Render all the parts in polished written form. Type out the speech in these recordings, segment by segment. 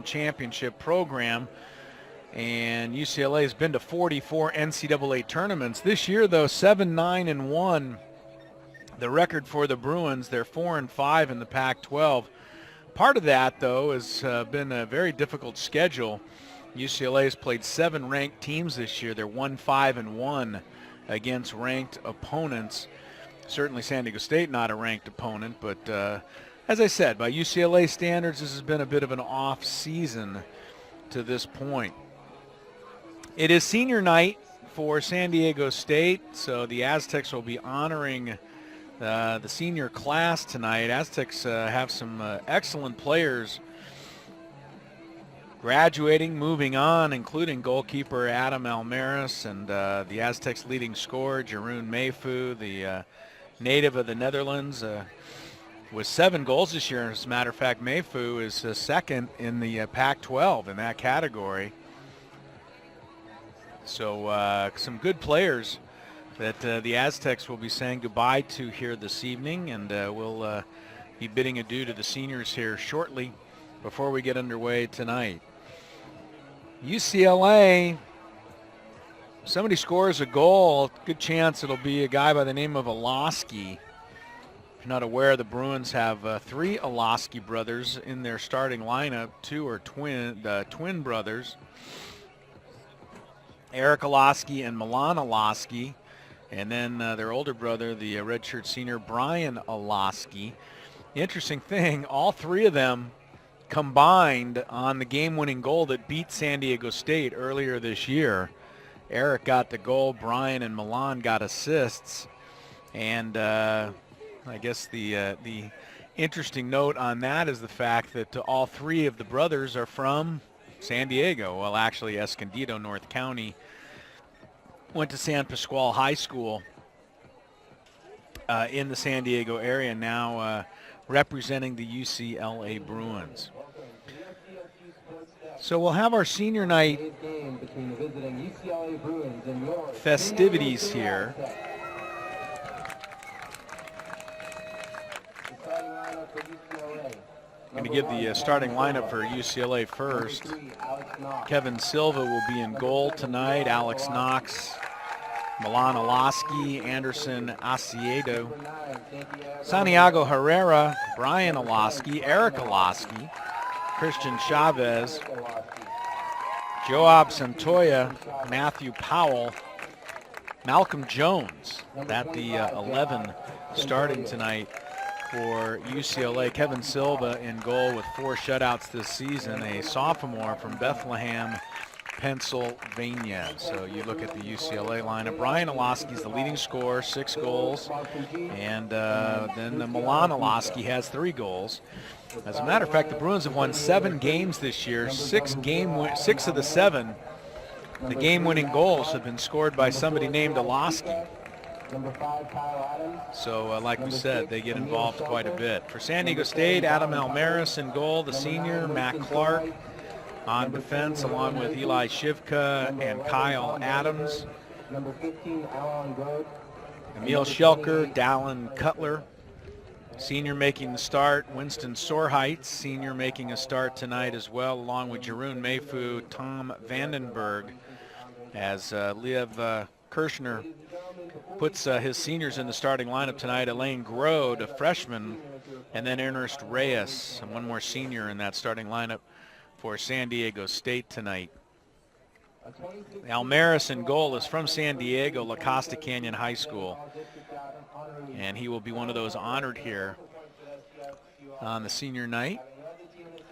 championship program, and UCLA has been to 44 NCAA tournaments. This year, though, 7-9-1. The record for the Bruins, they're 4-5 in the Pac-12. Part of that, though, has been a very difficult schedule. UCLA has played 7 ranked teams this year. They're 1-5-1 against ranked opponents. Certainly San Diego State not a ranked opponent, but as I said, by UCLA standards, this has been a bit of an off season to this point. It is senior night for San Diego State, so the Aztecs will be honoring the senior class tonight. Aztecs have some excellent players graduating, moving on, including goalkeeper Adam Almaris and the Aztecs' leading scorer, Jeroen Mayfu, the native of the Netherlands, with 7 goals this year. As a matter of fact, Mayfu is second in the Pac-12 in that category. So some good players that the Aztecs will be saying goodbye to here this evening, and we'll be bidding adieu to the seniors here shortly before we get underway tonight. UCLA, somebody scores a goal, good chance it'll be a guy by the name of Olosky. If you're not aware, the Bruins have 3 Olosky brothers in their starting lineup. 2 are twin brothers, Eric Olosky and Milan Olosky. And then their older brother, the redshirt senior, Brian Olosky. The interesting thing, all 3 of them combined on the game-winning goal that beat San Diego State earlier this year. Eric got the goal, Brian and Milan got assists. And I guess the interesting note on that is the fact that all 3 of the brothers are from San Diego. Well, actually, Escondido, North County. Went to San Pasqual High School in the San Diego area, now representing the UCLA Bruins. So we'll have our senior night festivities here. I'm going to give the starting lineup for UCLA first. Kevin Silva will be in goal tonight. Alex Knox, Milan Olosky, Anderson Asiedo, Santiago Herrera, Brian Olosky, Eric Olosky, Christian Chavez, Joab Santoya, Matthew Powell, Malcolm Jones. That the 11 starting tonight for UCLA. Kevin Silva in goal with 4 shutouts this season, a sophomore from Bethlehem, Pennsylvania. So you look at the UCLA lineup. Brian Olosky is the leading scorer, 6 goals. And then the Milan Olosky has 3 goals. As a matter of fact, the Bruins have won 7 games this year. 6 of the 7, the game-winning goals have been scored by somebody named Olosky. So, like we said, they get involved quite a bit. For San Diego State, Adam Almaris in goal, the senior, Matt Clark on defense, along with Eli Shivka and Kyle Adams. Emil Schelker, Dallin Cutler, senior making the start. Winston Sorheitz, senior making a start tonight as well, along with Jeroen Mayfu, Tom Vandenberg, as Liev Kirshner puts his seniors in the starting lineup tonight. Elaine Grode, a freshman, and then Ernest Reyes, and one more senior in that starting lineup for San Diego State tonight. Almaris in goal is from San Diego, La Costa Canyon High School, and he will be one of those honored here on the senior night.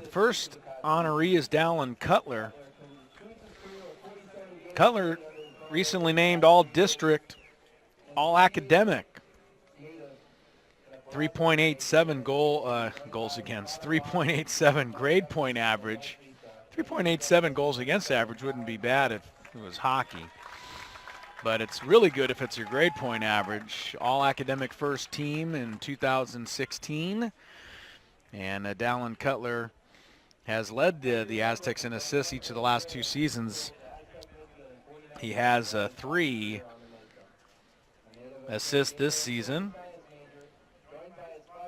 The first honoree is Dallin Cutler. Cutler recently named all-district, all-academic. 3.87 goals against, 3.87 grade point average. 3.87 goals against average wouldn't be bad if it was hockey, but it's really good if it's your grade point average. All-academic first team in 2016, and Dallin Cutler has led the Aztecs in assists each of the last 2 seasons. He has 3 assists this season.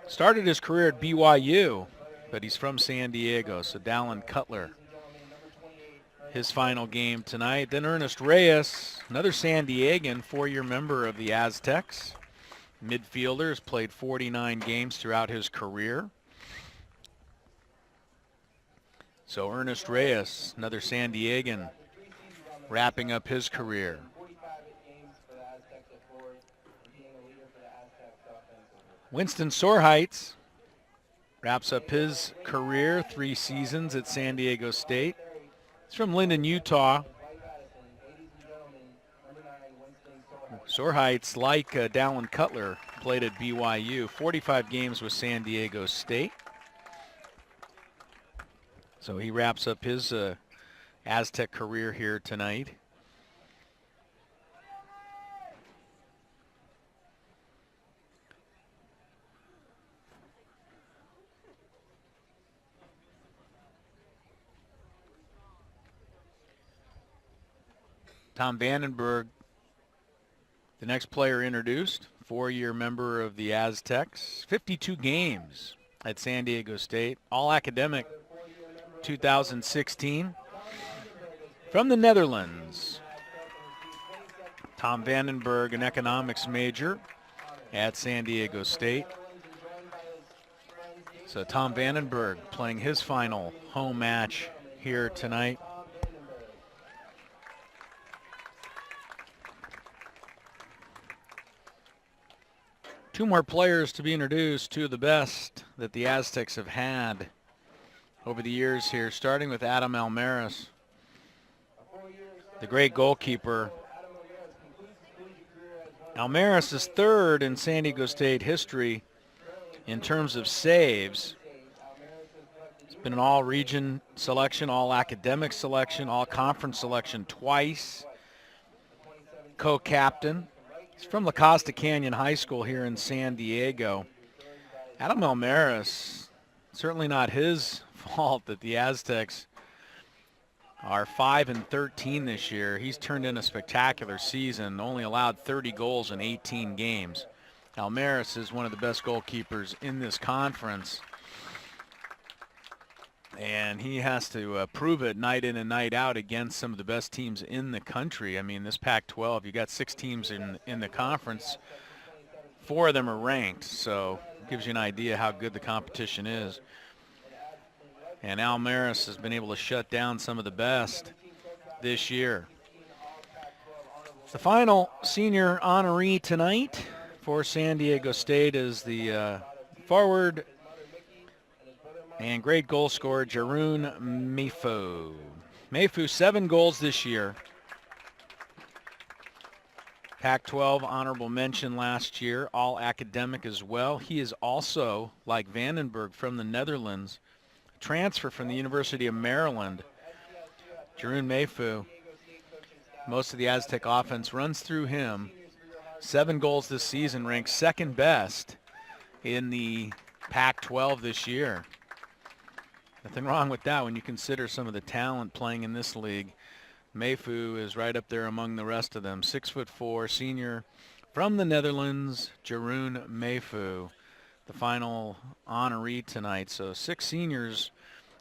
Started his career at BYU but he's from San Diego. So Dallin Cutler, his final game tonight. Then Ernest Reyes, another San Diegan, 4-year member of the Aztecs. Midfielder, has played 49 games throughout his career. So Ernest Reyes, another San Diegan, wrapping up his career. Winston Sorheights wraps up his career, 3 seasons at San Diego State. He's from Linden, Utah. Sorheights, like Dallin Cutler, played at BYU. 45 games with San Diego State. So he wraps up his Aztec career here tonight. Tom Vandenberg, the next player introduced, 4-year member of the Aztecs. 52 games at San Diego State, all academic 2016. From the Netherlands, Tom Vandenberg, an economics major at San Diego State. So Tom Vandenberg playing his final home match here tonight. Two more players to be introduced, two of the best that the Aztecs have had over the years here, starting with Adam Almaris, the great goalkeeper. Almaris is 3rd in San Diego State history in terms of saves. He's been an all-region selection, all-academic selection, all-conference selection twice, co-captain. He's from La Costa Canyon High School here in San Diego. Adam Almaris, certainly not his fault that the Aztecs are 5-13 this year. He's turned in a spectacular season, only allowed 30 goals in 18 games. Almaris is one of the best goalkeepers in this conference, and he has to prove it night in and night out against some of the best teams in the country. I mean, this Pac-12, you got 6 teams in the conference. 4 of them are ranked, so it gives you an idea how good the competition is. And Almaris has been able to shut down some of the best this year. The final senior honoree tonight for San Diego State is the forward and great goal scorer, Jeroen Mefu. Mefu, 7 goals this year. Pac-12 honorable mention last year, all academic as well. He is also, like Vandenberg, from the Netherlands, transfer from the University of Maryland. Jeroen Mefu, most of the Aztec offense runs through him. 7 goals this season, ranks 2nd best in the Pac-12 this year. Nothing wrong with that when you consider some of the talent playing in this league. Mefu is right up there among the rest of them. 6'4", senior from the Netherlands, Jeroen Mefu, the final honoree tonight. So 6 seniors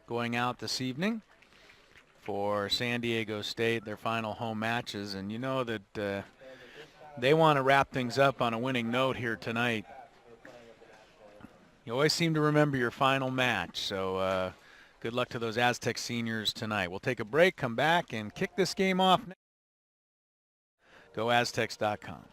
going out this evening for San Diego State, their final home matches. And you know that they want to wrap things up on a winning note here tonight. You always seem to remember your final match. So good luck to those Aztec seniors tonight. We'll take a break, come back, and kick this game off. GoAztecs.com.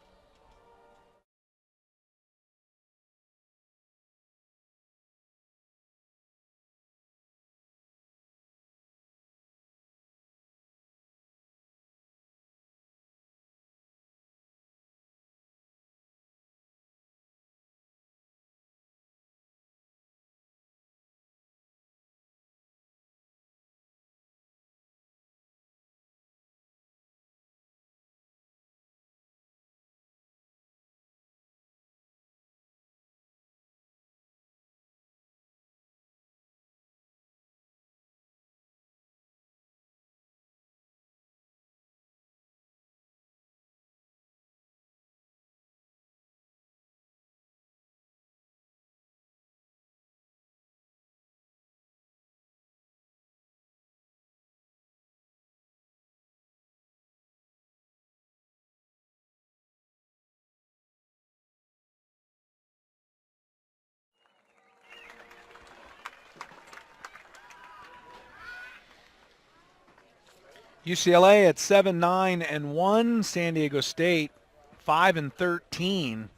UCLA at 7-9-1. San Diego State 5-13.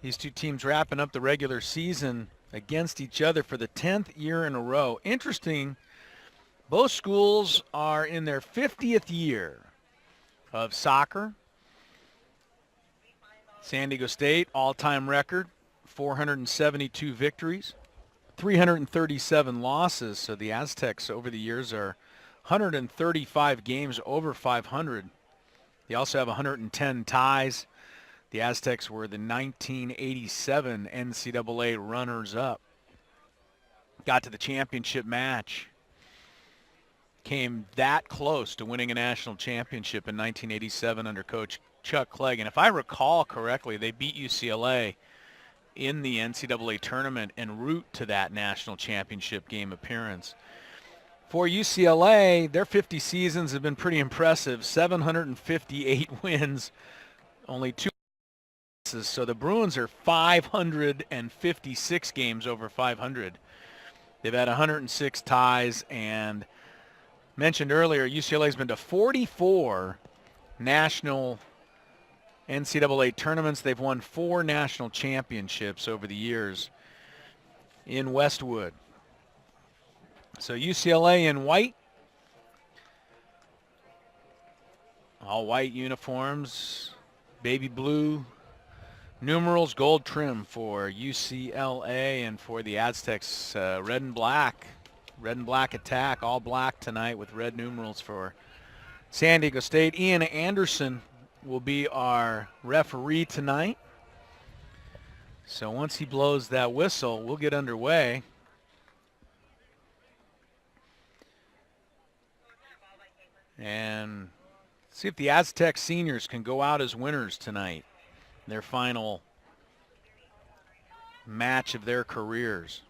These two teams wrapping up the regular season against each other for the 10th year in a row. Interesting, both schools are in their 50th year of soccer. San Diego State, all-time record, 472 victories, 337 losses. So the Aztecs over the years are 135 games over 500. They also have 110 ties. The Aztecs were the 1987 NCAA runners-up. Got to the championship match. Came that close to winning a national championship in 1987 under Coach Chuck Clegg. And if I recall correctly, they beat UCLA in the NCAA tournament en route to that national championship game appearance. For UCLA, their 50 seasons have been pretty impressive. 758 wins, only 2 losses. So the Bruins are 556 games over 500. They've had 106 ties, and mentioned earlier, UCLA's been to 44 national NCAA tournaments. They've won 4 national championships over the years in Westwood. So UCLA in white, all white uniforms, baby blue numerals, gold trim for UCLA, and for the Aztecs, red and black attack, all black tonight with red numerals for San Diego State. Ian Anderson will be our referee tonight. So once he blows that whistle, we'll get underway. And see if the Aztec seniors can go out as winners tonight, their final match of their careers.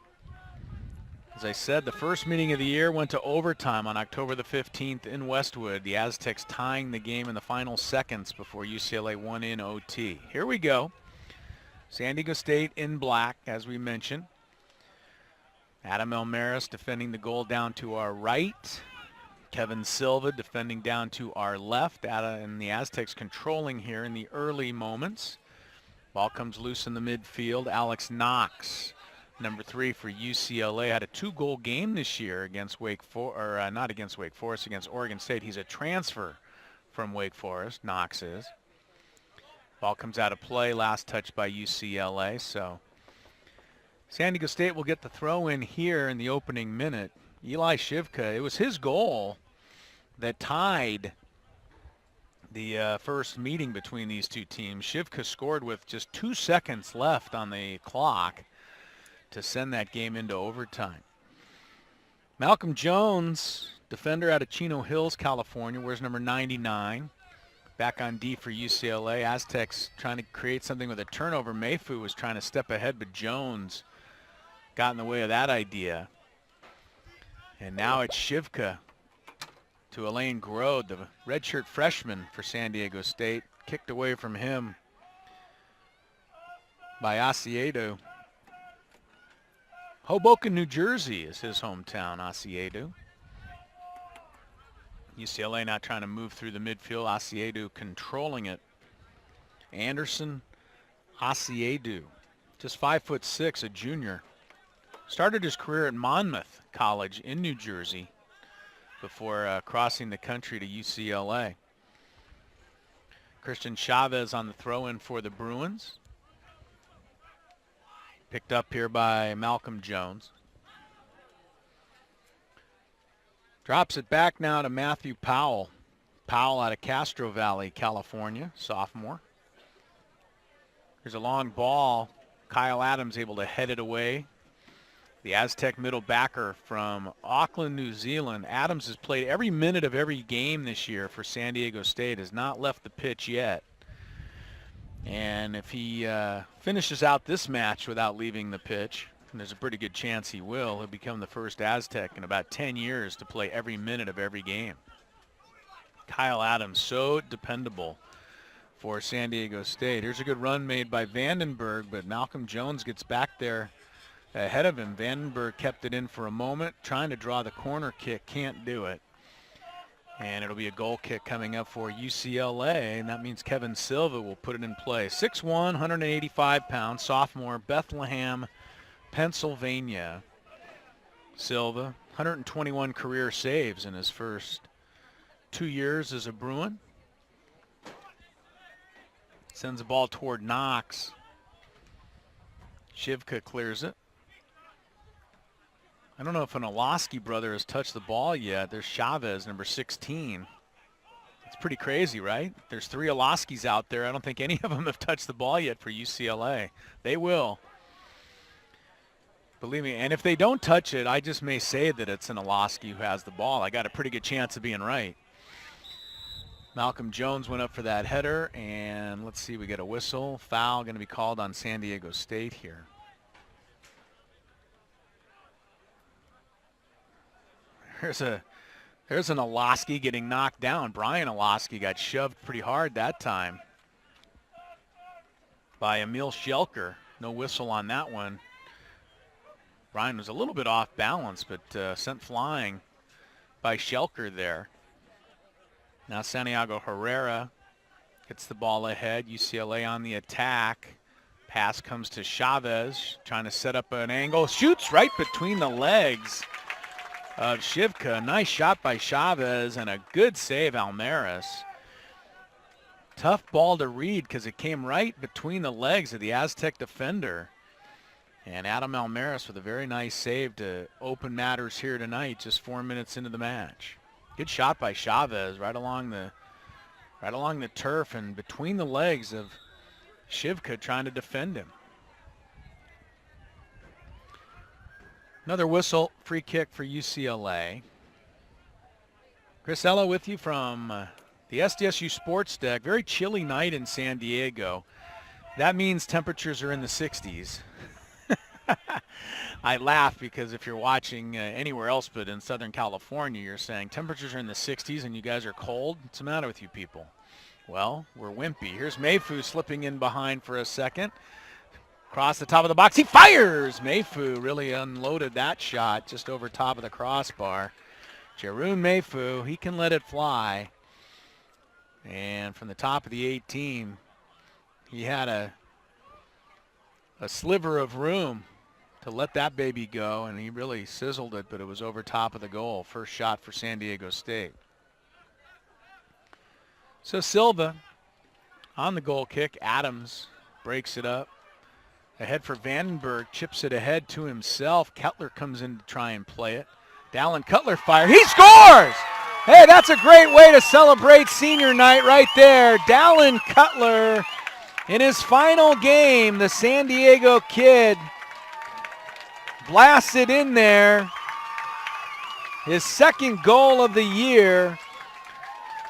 As I said, the first meeting of the year went to overtime on October the 15th in Westwood. The Aztecs tying the game in the final seconds before UCLA won in OT. Here we go. San Diego State in black, as we mentioned. Adam Elmaris defending the goal down to our right. Kevin Silva defending down to our left. And the Aztecs controlling here in the early moments. Ball comes loose in the midfield. Alex Knox, number 3 for UCLA, had a 2-goal game this year against against Oregon State. He's a transfer from Wake Forest, Knox is. Ball comes out of play, last touch by UCLA. So San Diego State will get the throw in here in the opening minute. Eli Shivka, it was his goal that tied the first meeting between these two teams. Shivka scored with just 2 seconds left on the clock to send that game into overtime. Malcolm Jones, defender out of Chino Hills, California, wears number 99. Back on D for UCLA. Aztecs trying to create something with a turnover. Mayfu was trying to step ahead, but Jones got in the way of that idea. And now it's Shivka to Elaine Grode, the redshirt freshman for San Diego State. Kicked away from him by Asiedu. Hoboken, New Jersey is his hometown, Asiedu. UCLA now trying to move through the midfield. Asiedu controlling it. Anderson Asiedu, just 5'6", a junior. Started his career at Monmouth College in New Jersey before crossing the country to UCLA. Christian Chavez on the throw-in for the Bruins. Picked up here by Malcolm Jones. Drops it back now to Matthew Powell. Powell out of Castro Valley, California, sophomore. There's a long ball. Kyle Adams able to head it away. The Aztec middle backer from Auckland, New Zealand. Adams has played every minute of every game this year for San Diego State, has not left the pitch yet. And if he finishes out this match without leaving the pitch, and there's a pretty good chance he will, he'll become the first Aztec in about 10 years to play every minute of every game. Kyle Adams, so dependable for San Diego State. Here's a good run made by Vandenberg, but Malcolm Jones gets back there ahead of him. Vandenberg kept it in for a moment, trying to draw the corner kick, can't do it. And it'll be a goal kick coming up for UCLA, and that means Kevin Silva will put it in play. 6'1", 185 pounds, sophomore, Bethlehem, Pennsylvania. Silva, 121 career saves in his first 2 years as a Bruin. Sends the ball toward Knox. Shivka clears it. I don't know if an Olaski brother has touched the ball yet. There's Chavez, number 16. It's pretty crazy, right? There's 3 Olaskis out there. I don't think any of them have touched the ball yet for UCLA. They will. Believe me, and if they don't touch it, I just may say that it's an Olaski who has the ball. I got a pretty good chance of being right. Malcolm Jones went up for that header, and let's see, we get a whistle. Foul going to be called on San Diego State here. There's an Olaski getting knocked down. Brian Olaski got shoved pretty hard that time by Emil Schelker. No whistle on that one. Brian was a little bit off balance, but sent flying by Schelker there. Now Santiago Herrera gets the ball ahead. UCLA on the attack. Pass comes to Chavez, trying to set up an angle. Shoots right between the legs of Shivka. Nice shot by Chavez and a good save, Almaris. Tough ball to read because it came right between the legs of the Aztec defender. And Adam Almaris with a very nice save to open matters here tonight, just 4 minutes into the match. Good shot by Chavez right along the turf and between the legs of Shivka trying to defend him. Another whistle, free kick for UCLA. Chris Ella with you from the SDSU Sports Deck. Very chilly night in San Diego. That means temperatures are in the 60s. I laugh because if you're watching anywhere else but in Southern California, you're saying temperatures are in the 60s and you guys are cold. What's the matter with you people? Well, we're wimpy. Here's Mayfu slipping in behind for a second. Across the top of the box, he fires! Mayfu really unloaded that shot just over top of the crossbar. Jeroen Mayfu, he can let it fly. And from the top of the 18, he had a sliver of room to let that baby go, and he really sizzled it, but it was over top of the goal. First shot for San Diego State. So Silva on the goal kick. Adams breaks it up. Ahead for Vandenberg, chips it ahead to himself. Kettler comes in to try and play it. Dallin Cutler fire. He scores! Hey, that's a great way to celebrate senior night right there. Dallin Cutler in his final game, the San Diego kid blasted in there. His second goal of the year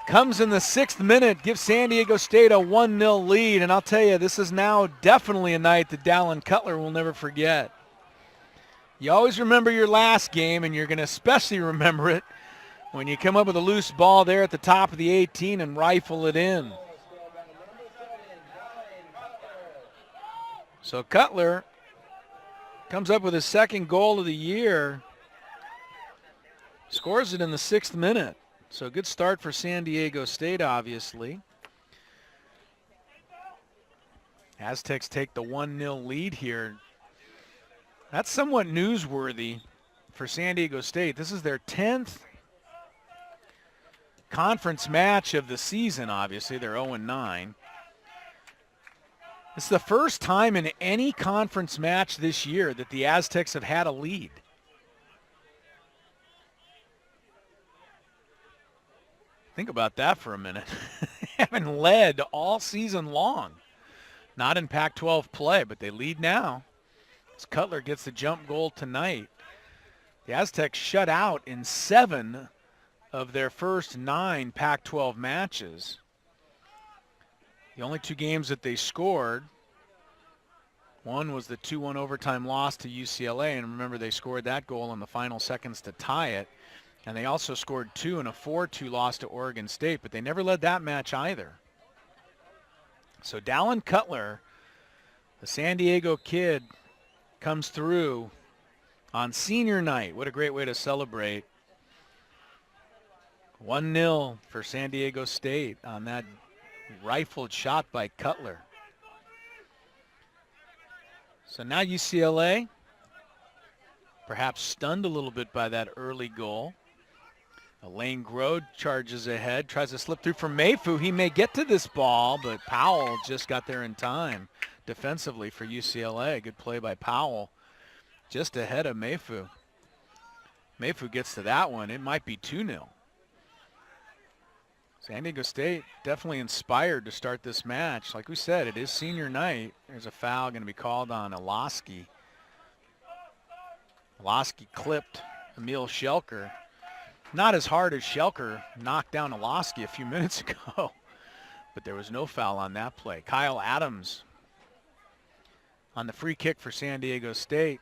comes in the 6th minute, gives San Diego State a 1-0 lead. And I'll tell you, this is now definitely a night that Dallin Cutler will never forget. You always remember your last game, and you're going to especially remember it when you come up with a loose ball there at the top of the 18 and rifle it in. So Cutler comes up with his second goal of the year. Scores it in the 6th minute. So good start for San Diego State, obviously. Aztecs take the 1-0 lead here. That's somewhat newsworthy for San Diego State. This is their 10th conference match of the season, obviously. They're 0-9. It's the first time in any conference match this year that the Aztecs have had a lead. Think about that for a minute. They haven't led all season long. Not in Pac-12 play, but they lead now. As Cutler gets the jump goal tonight. The Aztecs shut out in 7 of their first 9 Pac-12 matches. The only 2 games that they scored, one was the 2-1 overtime loss to UCLA, and remember they scored that goal in the final seconds to tie it. And they also scored 2 in a 4-2 loss to Oregon State, but they never led that match either. So Dallin Cutler, the San Diego kid, comes through on senior night. What a great way to celebrate 1-0 for San Diego State on that rifled shot by Cutler. So now UCLA, perhaps stunned a little bit by that early goal. Elaine Grode charges ahead, tries to slip through for Mayfu. He may get to this ball, but Powell just got there in time defensively for UCLA. Good play by Powell, just ahead of Mayfu. Mayfu gets to that one. It might be 2-0. San Diego State definitely inspired to start this match. Like we said, it is senior night. There's a foul going to be called on Oloski. Oloski clipped Emil Schelker. Not as hard as Schelker knocked down Oloski a few minutes ago, but there was no foul on that play. Kyle Adams on the free kick for San Diego State.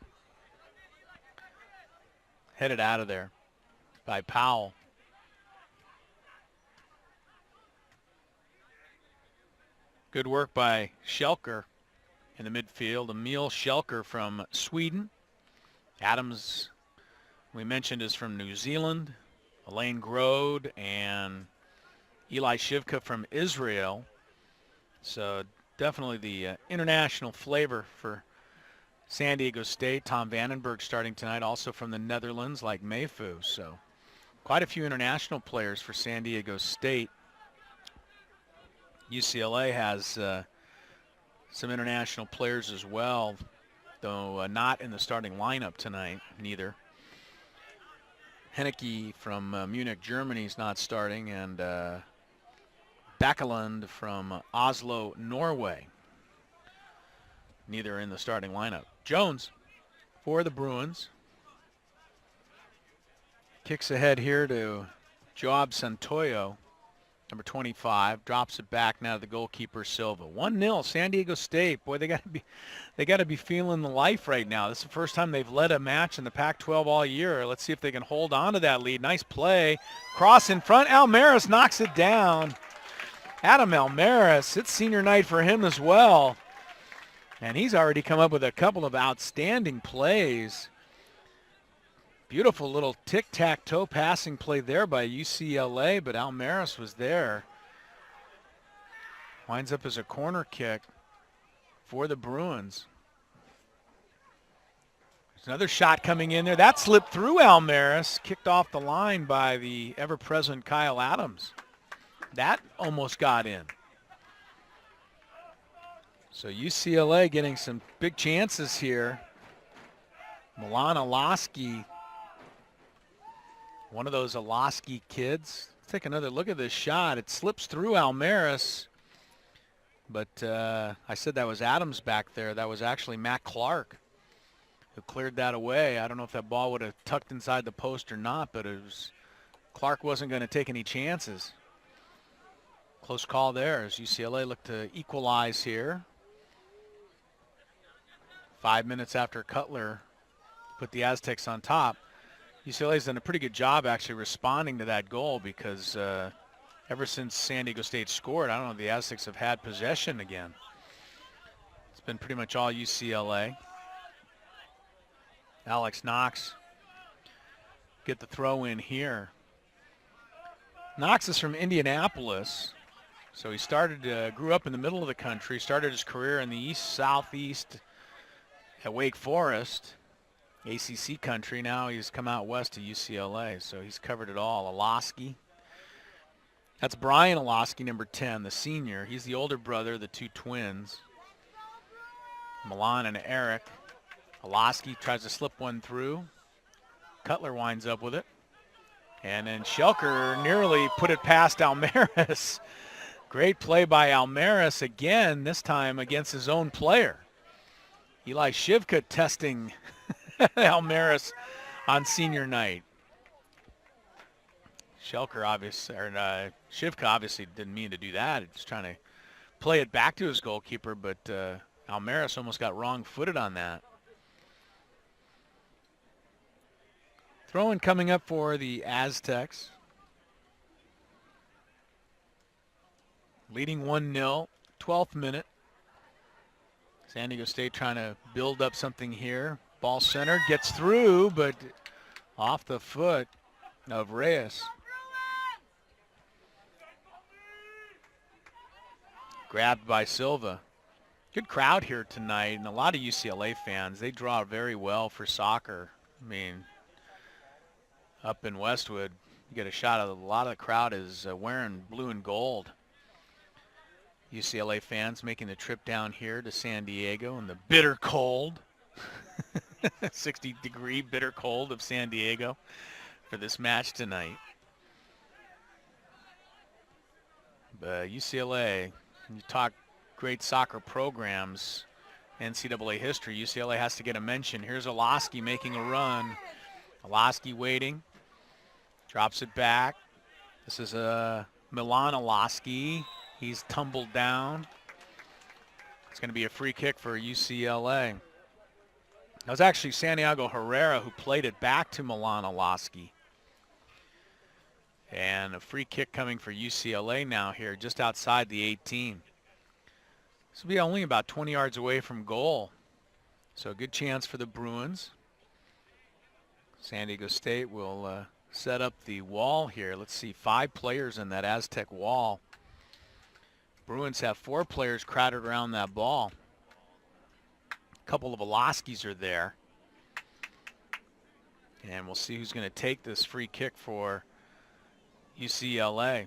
Headed out of there by Powell. Good work by Schelker in the midfield. Emil Schelker from Sweden. Adams, we mentioned, is from New Zealand. Elaine Grode and Eli Shivka from Israel. So definitely the international flavor for San Diego State. Tom Vandenberg starting tonight, also from the Netherlands, like Mayfu. So quite a few international players for San Diego State. UCLA has some international players as well, though not in the starting lineup tonight, neither. Henneke from Munich, Germany is not starting, and Bakkeland from Oslo, Norway, neither in the starting lineup. Jones for the Bruins. Kicks ahead here to Joab Santoyo, number 25, drops it back now to the goalkeeper Silva. 1-0 San Diego State. Boy, they got to be feeling the life right now. This is the first time they've led a match in the Pac-12 all year. Let's see if they can hold on to that lead. Nice play. Cross in front. Almaris knocks it down. Adam Almaris, it's senior night for him as well. And he's already come up with a couple of outstanding plays. Beautiful little tic-tac-toe passing play there by UCLA, but Almaris was there. Winds up as a corner kick for the Bruins. There's another shot coming in there. That slipped through Almaris, kicked off the line by the ever-present Kyle Adams. That almost got in. So UCLA getting some big chances here. Milan Oloski, one of those Oloski kids. Let's take another look at this shot. It slips through Almaris, but I said that was Adams back there. That was actually Matt Clark who cleared that away. I don't know if that ball would have tucked inside the post or not, but Clark wasn't going to take any chances. Close call there as UCLA looked to equalize here. 5 minutes after Cutler put the Aztecs on top. UCLA's done a pretty good job actually responding to that goal because ever since San Diego State scored, I don't know if the Aztecs have had possession again. It's been pretty much all UCLA. Alex Knox get the throw in here. Knox is from Indianapolis, so he grew up in the middle of the country, started his career in the southeast at Wake Forest. ACC country. Now he's come out west to UCLA, so he's covered it all. Oloski. That's Brian Oloski, number 10, the senior. He's the older brother of the two twins, Milan and Eric. Oloski tries to slip one through. Cutler winds up with it. And then Schelker nearly put it past Almaris. Great play by Almaris again, this time against his own player. Eli Shivka testing Almaris on senior night. Schelker Shivka obviously didn't mean to do that. He's trying to play it back to his goalkeeper, but Almaris almost got wrong-footed on that. Throw-in coming up for the Aztecs. Leading 1-0, 12th minute. San Diego State trying to build up something here. Ball center, gets through, but off the foot of Reyes. Grabbed by Silva. Good crowd here tonight, and a lot of UCLA fans. They draw very well for soccer. I mean, up in Westwood, you get a shot of a lot of the crowd is wearing blue and gold. UCLA fans making the trip down here to San Diego in the bitter cold, 60-degree bitter cold of San Diego for this match tonight. But UCLA, you talk great soccer programs, NCAA history, UCLA has to get a mention. Here's Olaski making a run. Olaski waiting, drops it back. This is Milan Olaski. He's tumbled down. It's going to be a free kick for UCLA. That was actually Santiago Herrera who played it back to Milan Olaski. And a free kick coming for UCLA now here, just outside the 18. This will be only about 20 yards away from goal. So a good chance for the Bruins. San Diego State will set up the wall here. Let's see, 5 players in that Aztec wall. Bruins have 4 players crowded around that ball. A couple of Olaskis are there. And we'll see who's going to take this free kick for UCLA.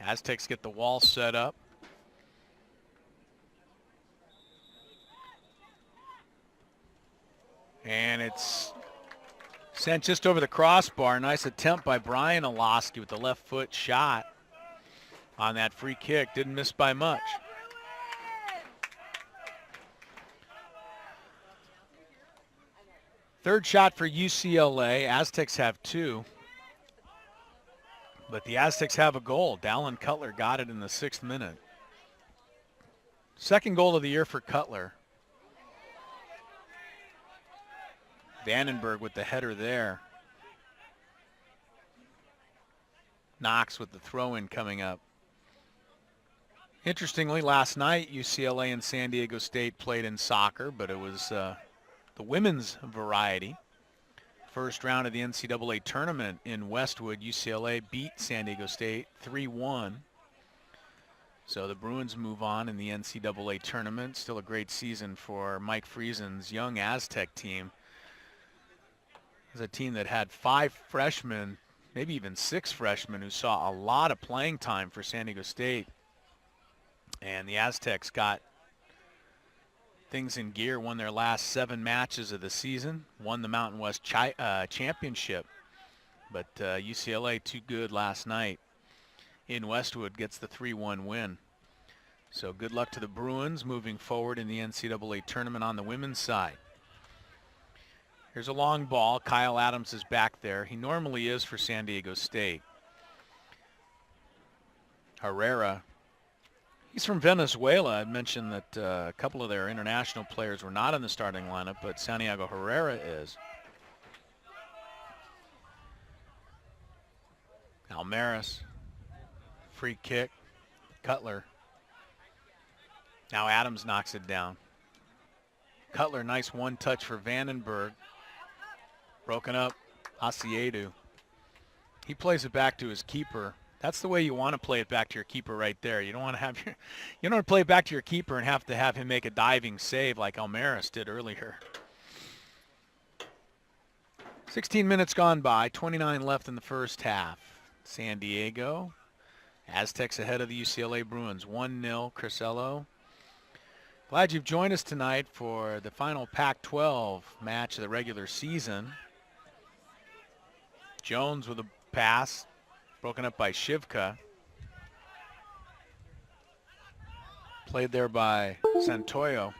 Aztecs get the wall set up. And it's sent just over the crossbar. Nice attempt by Brian Olaski with the left foot shot on that free kick. Didn't miss by much. Third shot for UCLA. Aztecs have 2. But the Aztecs have a goal. Dallin Cutler got it in the 6th minute. Second goal of the year for Cutler. Vandenberg with the header there. Knox with the throw-in coming up. Interestingly, last night UCLA and San Diego State played in soccer, but it was the women's variety. First round of the NCAA tournament in Westwood, UCLA beat San Diego State 3-1. So the Bruins move on in the NCAA tournament. Still a great season for Mike Friesen's young Aztec team. It was a team that had 5 freshmen, maybe even 6 freshmen, who saw a lot of playing time for San Diego State. And the Aztecs got things in gear, won their last 7 matches of the season, won the Mountain West Championship. But UCLA too good last night in Westwood, gets the 3-1 win. So good luck to the Bruins moving forward in the NCAA tournament on the women's side. Here's a long ball. Kyle Adams is back there. He normally is for San Diego State. Herrera, he's from Venezuela. I mentioned that a couple of their international players were not in the starting lineup, but Santiago Herrera is. Almaris, free kick. Cutler. Now Adams knocks it down. Cutler, nice one touch for Vandenberg. Broken up, Asiedu. He plays it back to his keeper. That's the way you want to play it back to your keeper right there. You don't want to have you don't want to play it back to your keeper and have to have him make a diving save like Almaris did earlier. 16 minutes gone by, 29 left in the first half. San Diego, Aztecs ahead of the UCLA Bruins, 1-0, Crisello. Glad you've joined us tonight for the final Pac-12 match of the regular season. Jones with a pass, broken up by Shivka. Played there by Santoyo.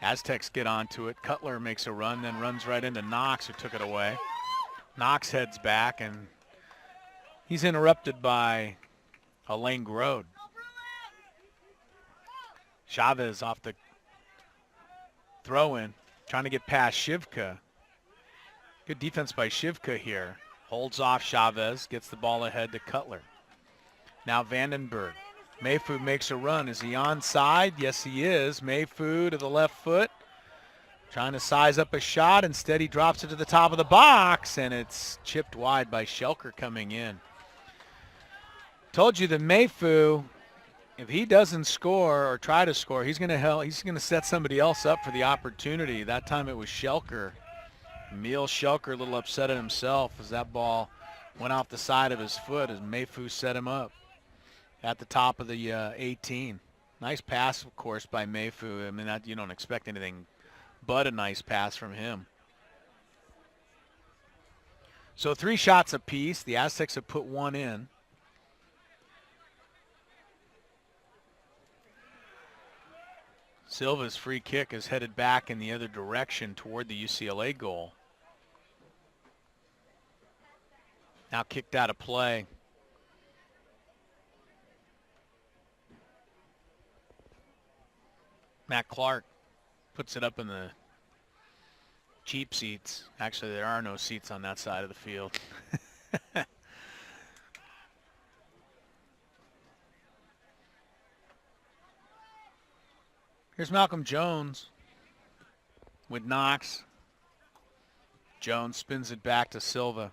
Aztecs get onto it. Cutler makes a run, then runs right into Knox, who took it away. Knox heads back, and he's interrupted by Alain Grode. Chavez off the throw-in, trying to get past Shivka. Good defense by Shivka here. Holds off Chavez, gets the ball ahead to Cutler. Now Vandenberg. Mayfu makes a run. Is he onside? Yes, he is. Mayfu to the left foot. Trying to size up a shot. Instead, he drops it to the top of the box, and it's chipped wide by Schelker coming in. Told you that Mayfu if he doesn't score or try to score, he's going to set somebody else up for the opportunity. That time it was Schelker. Emil Schelker, a little upset at himself as that ball went off the side of his foot as Mayfu set him up at the top of the 18. Nice pass, of course, by Mayfu. I mean, you don't expect anything but a nice pass from him. So 3 shots apiece. The Aztecs have put 1 in. Silva's free kick is headed back in the other direction toward the UCLA goal. Now kicked out of play. Matt Clark puts it up in the cheap seats. Actually, there are no seats on that side of the field. Here's Malcolm Jones with Knox. Jones spins it back to Silva.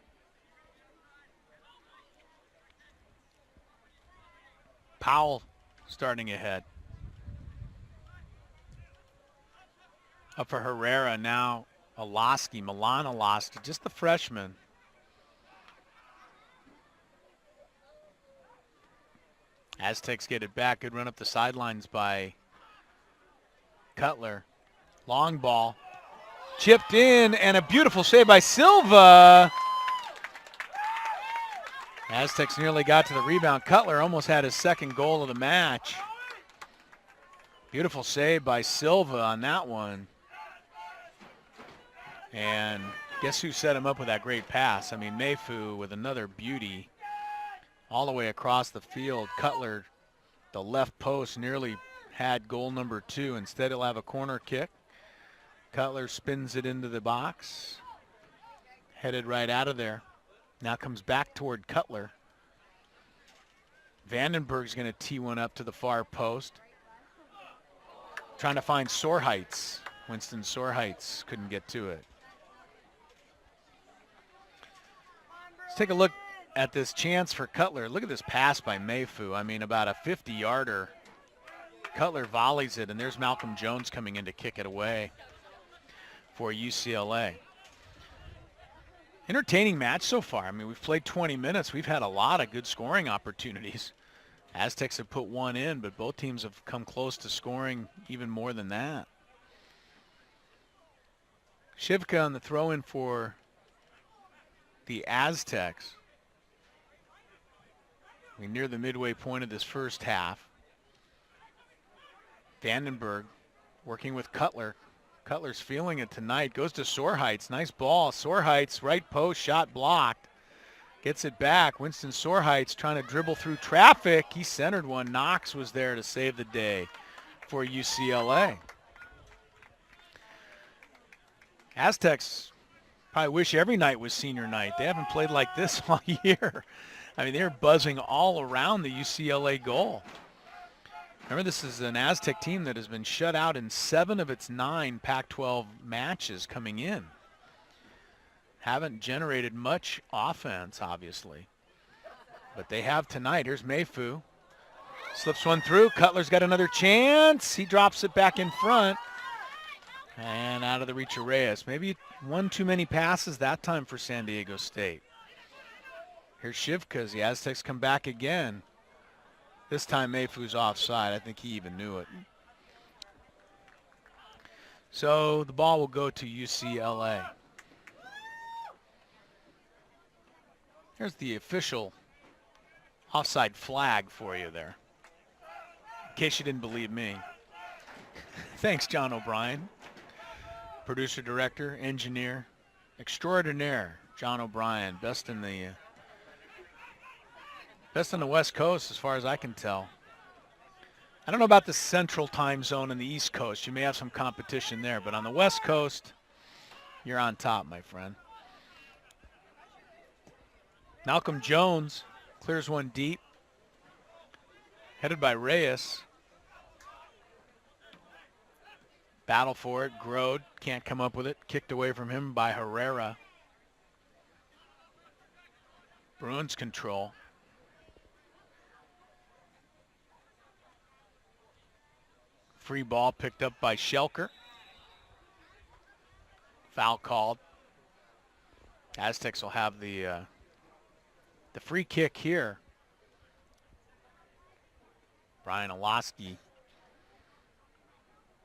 Powell starting ahead. Up for Herrera now. Milan Oloski, just the freshman. Aztecs get it back. Good run up the sidelines by Cutler. Long ball. Chipped in, and a beautiful save by Silva. Aztecs nearly got to the rebound. Cutler almost had his second goal of the match. Beautiful save by Silva on that one. And guess who set him up with that great pass? I mean, Mayfu with another beauty all the way across the field. Cutler, the left post, nearly had goal number 2. Instead, he'll have a corner kick. Cutler spins it into the box. Headed right out of there. Now comes back toward Cutler. Vandenberg's going to tee one up to the far post. Trying to find Sorheights. Winston Sorheights couldn't get to it. Let's take a look at this chance for Cutler. Look at this pass by Mayfu. I mean, about a 50-yarder. Cutler volleys it, and there's Malcolm Jones coming in to kick it away for UCLA. Entertaining match so far. I mean, we've played 20 minutes. We've had a lot of good scoring opportunities. Aztecs have put 1 in, but both teams have come close to scoring even more than that. Shivka on the throw-in for the Aztecs. We're near the midway point of this first half. Vandenberg working with Cutler. Cutler's feeling it tonight. Goes to Sorheights. Nice ball. Sorheights, right post, shot blocked. Gets it back. Winston Sorheights trying to dribble through traffic. He centered one. Knox was there to save the day for UCLA. Aztecs probably wish every night was senior night. They haven't played like this all year. I mean, they're buzzing all around the UCLA goal. Remember, this is an Aztec team that has been shut out in 7 of its 9 Pac-12 matches coming in. Haven't generated much offense, obviously. But they have tonight. Here's Mayfu. Slips one through. Cutler's got another chance. He drops it back in front. And out of the reach of Reyes. Maybe one too many passes that time for San Diego State. Here's Shivka as the Aztecs come back again. This time Mayfu's offside. I think he even knew it. So the ball will go to UCLA. Here's the official offside flag for you there, in case you didn't believe me. Thanks, John O'Brien. Producer, director, engineer, extraordinaire, John O'Brien. Best in the West Coast as far as I can tell. I don't know about the central time zone and the East Coast. You may have some competition there, but on the West Coast, you're on top, my friend. Malcolm Jones clears one deep. Headed by Reyes. Battle for it. Grode can't come up with it. Kicked away from him by Herrera. Bruins control. Free ball picked up by Schelker. Foul called. Aztecs will have the free kick here. Brian Olosky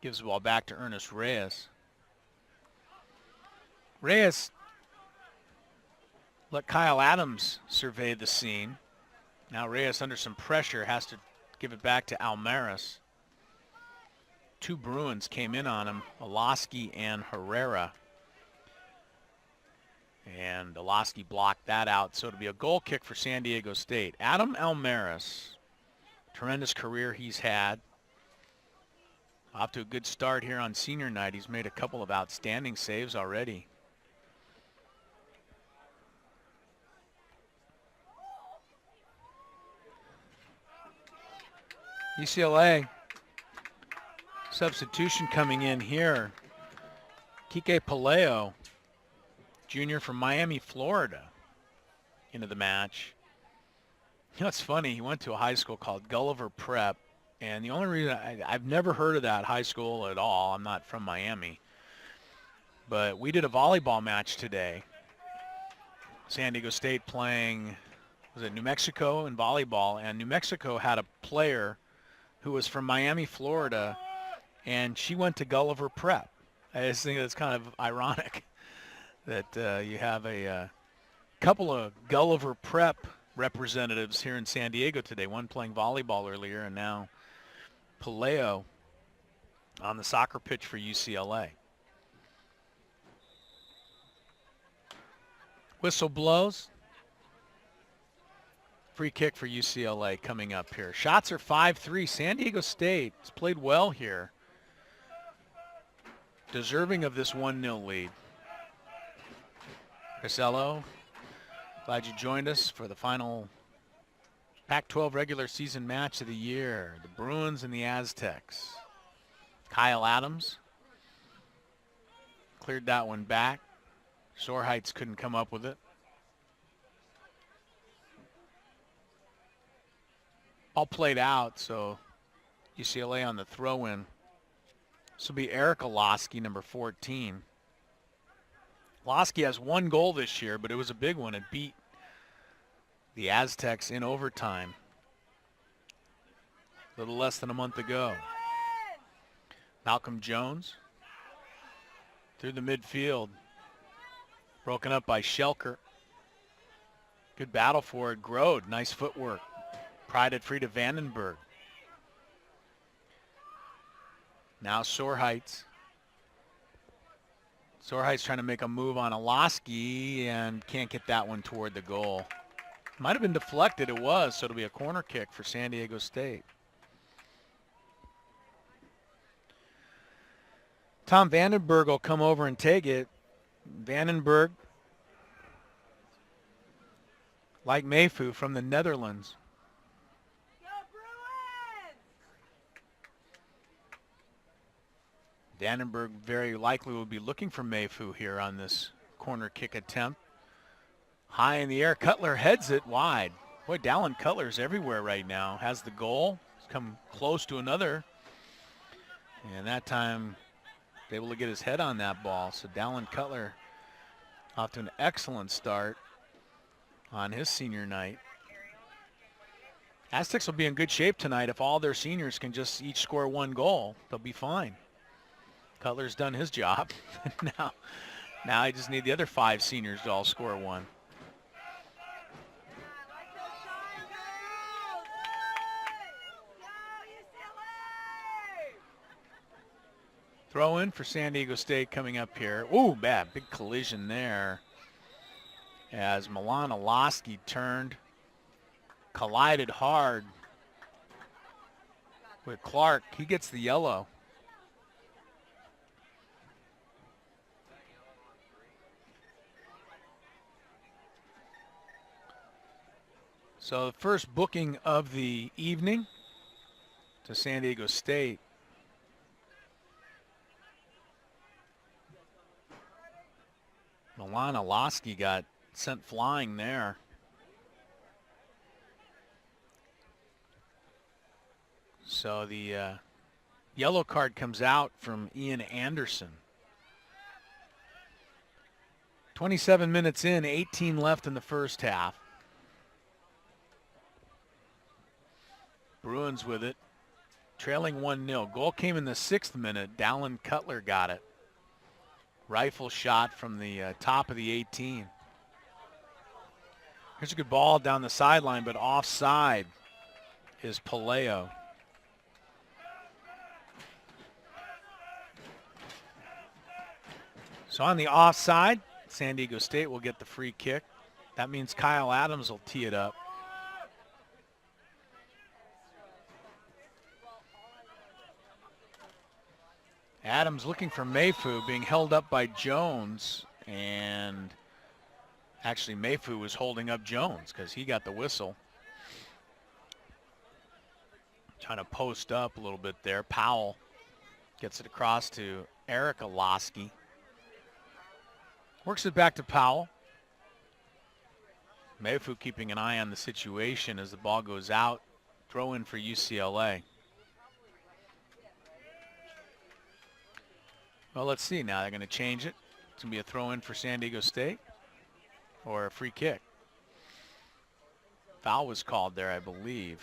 gives the ball back to Ernest Reyes. Reyes let Kyle Adams survey the scene. Now Reyes, under some pressure, has to give it back to Almaris. Two Bruins came in on him, Olosky and Herrera. And Olosky blocked that out, so it'll be a goal kick for San Diego State. Adam Almaris, tremendous career he's had. Off to a good start here on senior night. He's made a couple of outstanding saves already. UCLA substitution coming in here. Kike Paleo, junior from Miami, Florida, into the match. You know, it's funny. He went to a high school called Gulliver Prep. And the only reason I've never heard of that high school at all. I'm not from Miami. But we did a volleyball match today. San Diego State playing, was it New Mexico in volleyball? And New Mexico had a player who was from Miami, Florida, and she went to Gulliver Prep. I just think that's kind of ironic that you have a couple of Gulliver Prep representatives here in San Diego today. One playing volleyball earlier, and now Paleo on the soccer pitch for UCLA. Whistle blows. Free kick for UCLA coming up here. Shots are 5-3. San Diego State has played well here. Deserving of this 1-0 lead. Casello, glad you joined us for the final Pac-12 regular season match of the year. The Bruins and the Aztecs. Kyle Adams cleared that one back. Sorheights couldn't come up with it. All played out, so UCLA on the throw-in. This will be Eric Olosky, number 14. Olosky has one goal this year, but it was a big one. It beat the Aztecs in overtime a little less than a month ago. Malcolm Jones through the midfield. Broken up by Schelker. Good battle for it. Grode, nice footwork. Prided free to Vandenberg. Now Sorheights. Sorheights trying to make a move on Olosky and can't get that one toward the goal. Might have been deflected. It was, so it'll be a corner kick for San Diego State. Tom Vandenberg will come over and take it. Vandenberg, like Mayfu, from the Netherlands. Vandenberg very likely will be looking for Mayfu here on this corner kick attempt. High in the air, Cutler heads it wide. Boy, Dallin Cutler's everywhere right now. Has the goal, he's come close to another. And that time, able to get his head on that ball. So Dallin Cutler off to an excellent start on his senior night. Aztecs will be in good shape tonight. If all their seniors can just each score one goal, they'll be fine. Cutler's done his job. now I just need the other 5 seniors to all score one. Throw in for San Diego State coming up here. Ooh, bad, big collision there. As Milan Olosky turned, collided hard with Clark. He gets the yellow. So the first booking of the evening to San Diego State. Milan Olosky got sent flying there. So the Yellow card comes out from Ian Anderson. 27 minutes in, 18 left in the first half. Bruins with it, trailing 1-0. Goal came in the 6th minute. Dallin Cutler got it. Rifle shot from the top of the 18. Here's a good ball down the sideline, but offside is Paleo. So on the offside, San Diego State will get the free kick. That means Kyle Adams will tee it up. Adams looking for Mayfu, being held up by Jones, and actually Mayfu was holding up Jones because he got the whistle. Trying to post up a little bit there. Powell gets it across to Eric Alaski. Works it back to Powell. Mayfu keeping an eye on the situation as the ball goes out. Throw in for UCLA. Well, let's see now. They're going to change it. It's going to be a throw in for San Diego State or a free kick. Foul was called there, I believe.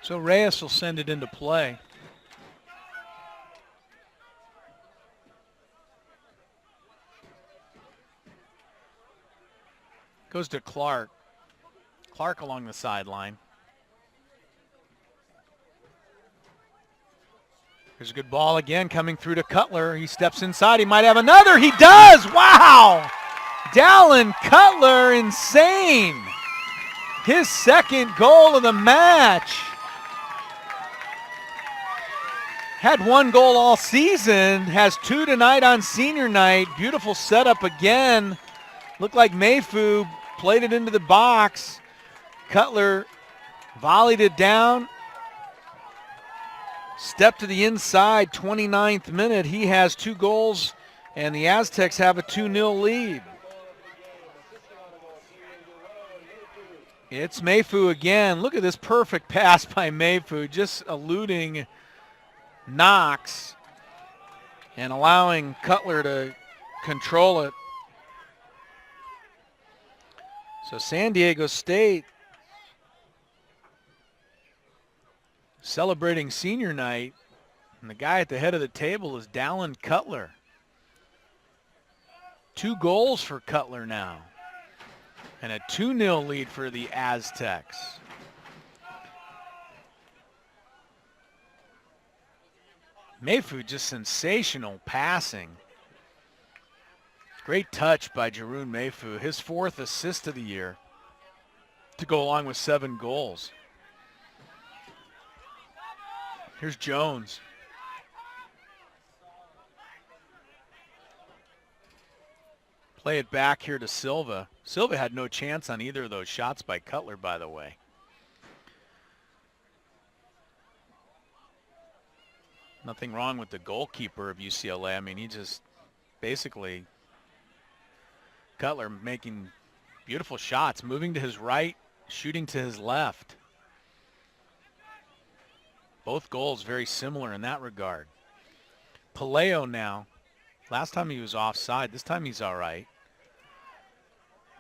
So Reyes will send it into play. Goes to Clark. Clark along the sideline. There's a good ball again coming through to Cutler. He steps inside. He might have another. He does. Wow. Dallin Cutler, insane. His second goal of the match. Had one goal all season. Has two tonight on senior night. Beautiful setup again. Looked like Mayfu played it into the box. Cutler volleyed it down. Step to the inside, 29th minute. He has 2 goals, and the Aztecs have a 2-0 lead. It's Mayfu again. Look at this perfect pass by Mayfu, just eluding Knox and allowing Cutler to control it. So San Diego State celebrating senior night, and the guy at the head of the table is Dallin Cutler. 2 goals for Cutler now, and a 2-0 lead for the Aztecs. Mayfu just sensational passing. Great touch by Jeroen Mayfu, his 4th assist of the year, to go along with 7 goals. Here's Jones. Play it back here to Silva. Silva had no chance on either of those shots by Cutler, by the way. Nothing wrong with the goalkeeper of UCLA. I mean, he just basically, Cutler making beautiful shots, moving to his right, shooting to his left. Both goals very similar in that regard. Paleo now. Last time he was offside. This time he's all right.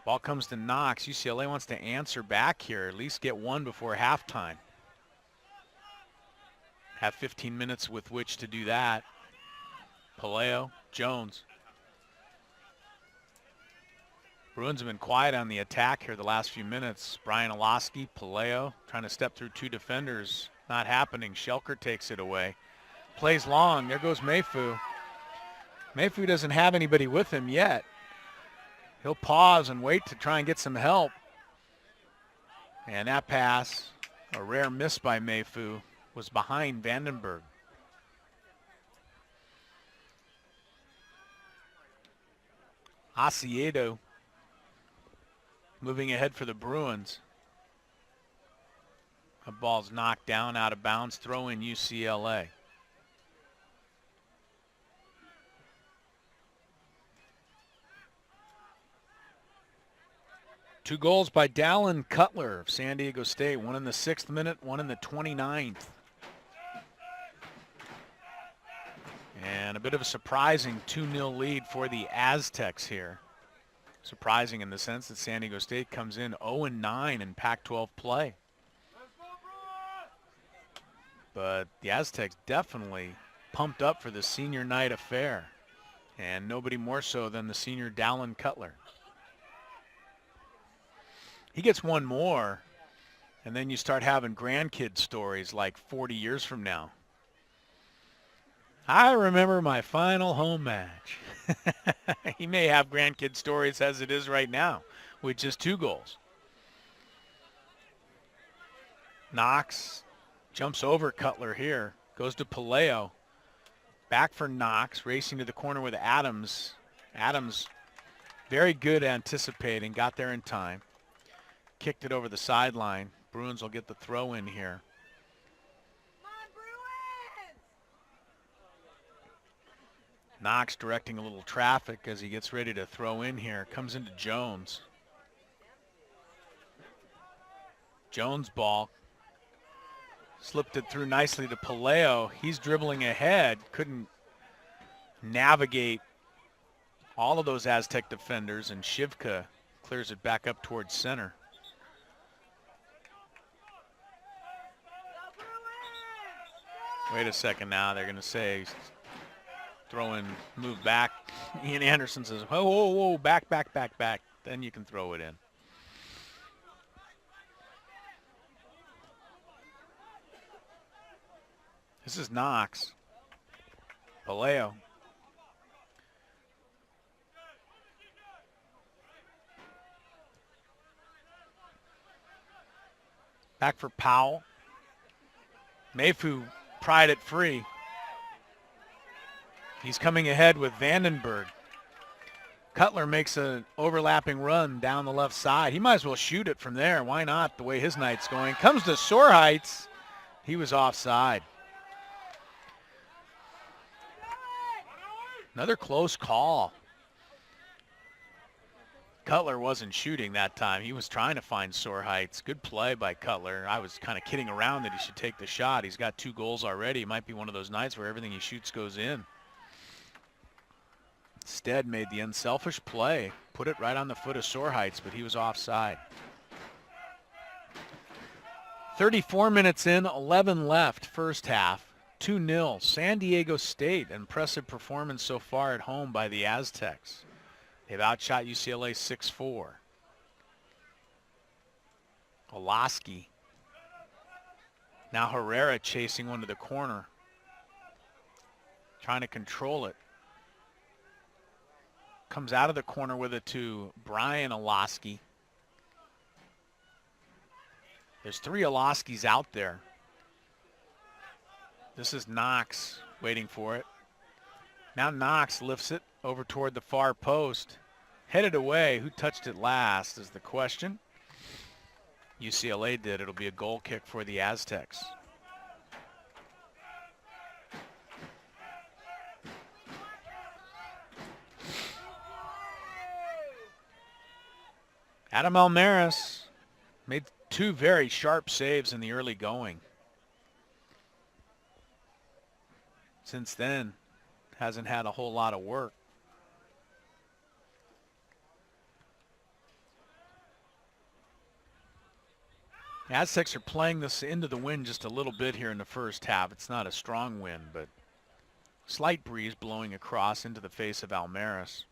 Ball comes to Knox. UCLA wants to answer back here, at least get one before halftime. Have 15 minutes with which to do that. Paleo, Jones. Bruins have been quiet on the attack here the last few minutes. Brian Alaski, Paleo, trying to step through 2 defenders. Not happening. Shelker takes it away. Plays long. There goes Mayfu. Mayfu doesn't have anybody with him yet. He'll pause and wait to try and get some help. And that pass, a rare miss by Mayfu, was behind Vandenberg. Asiedo moving ahead for the Bruins. The ball's knocked down, out of bounds, throw in UCLA. Two goals by Dallin Cutler of San Diego State, one in the 6th minute, one in the 29th. And a bit of a surprising 2-0 lead for the Aztecs here. Surprising in the sense that San Diego State comes in 0-9 in Pac-12 play. But the Aztecs definitely pumped up for the senior night affair. And nobody more so than the senior Dallin Cutler. He gets one more, and then you start having grandkid stories like 40 years from now. I remember my final home match. He may have grandkid stories as it is right now with just 2 goals. Knox jumps over Cutler here, goes to Paleo. Back for Knox, racing to the corner with Adams. Adams, very good anticipating, got there in time. Kicked it over the sideline. Bruins will get the throw in here. Knox directing a little traffic as he gets ready to throw in here. Comes into Jones. Jones ball. Slipped it through nicely to Paleo. He's dribbling ahead. Couldn't navigate all of those Aztec defenders, and Shivka clears it back up towards center. Wait a second now. They're going to say throw in, move back. Ian Anderson says, whoa, whoa, whoa, back, back, back, back. Then you can throw it in. This is Knox. Paleo. Back for Powell. Mayfu pried it free. He's coming ahead with Vandenberg. Cutler makes an overlapping run down the left side. He might as well shoot it from there. Why not, the way his night's going? Comes to Sorheights. He was offside. Another close call. Cutler wasn't shooting that time. He was trying to find Sorheights. Good play by Cutler. I was kind of kidding around that he should take the shot. He's got 2 goals already. It might be one of those nights where everything he shoots goes in. Instead made the unselfish play. Put it right on the foot of Sorheights, but he was offside. 34 minutes in, 11 left, first half. 2-0. San Diego State. Impressive performance so far at home by the Aztecs. They've outshot UCLA 6-4. Olaski. Now Herrera chasing one to the corner. Trying to control it. Comes out of the corner with it to Brian Olaski. There's 3 Olaskis out there. This is Knox waiting for it. Now Knox lifts it over toward the far post. Headed away. Who touched it last is the question. UCLA did. It'll be a goal kick for the Aztecs. Adam Almaris made 2 very sharp saves in the early going. Since then, hasn't had a whole lot of work. The Aztecs are playing this into the wind just a little bit here in the first half. It's not a strong wind, but slight breeze blowing across into the face of Almaris.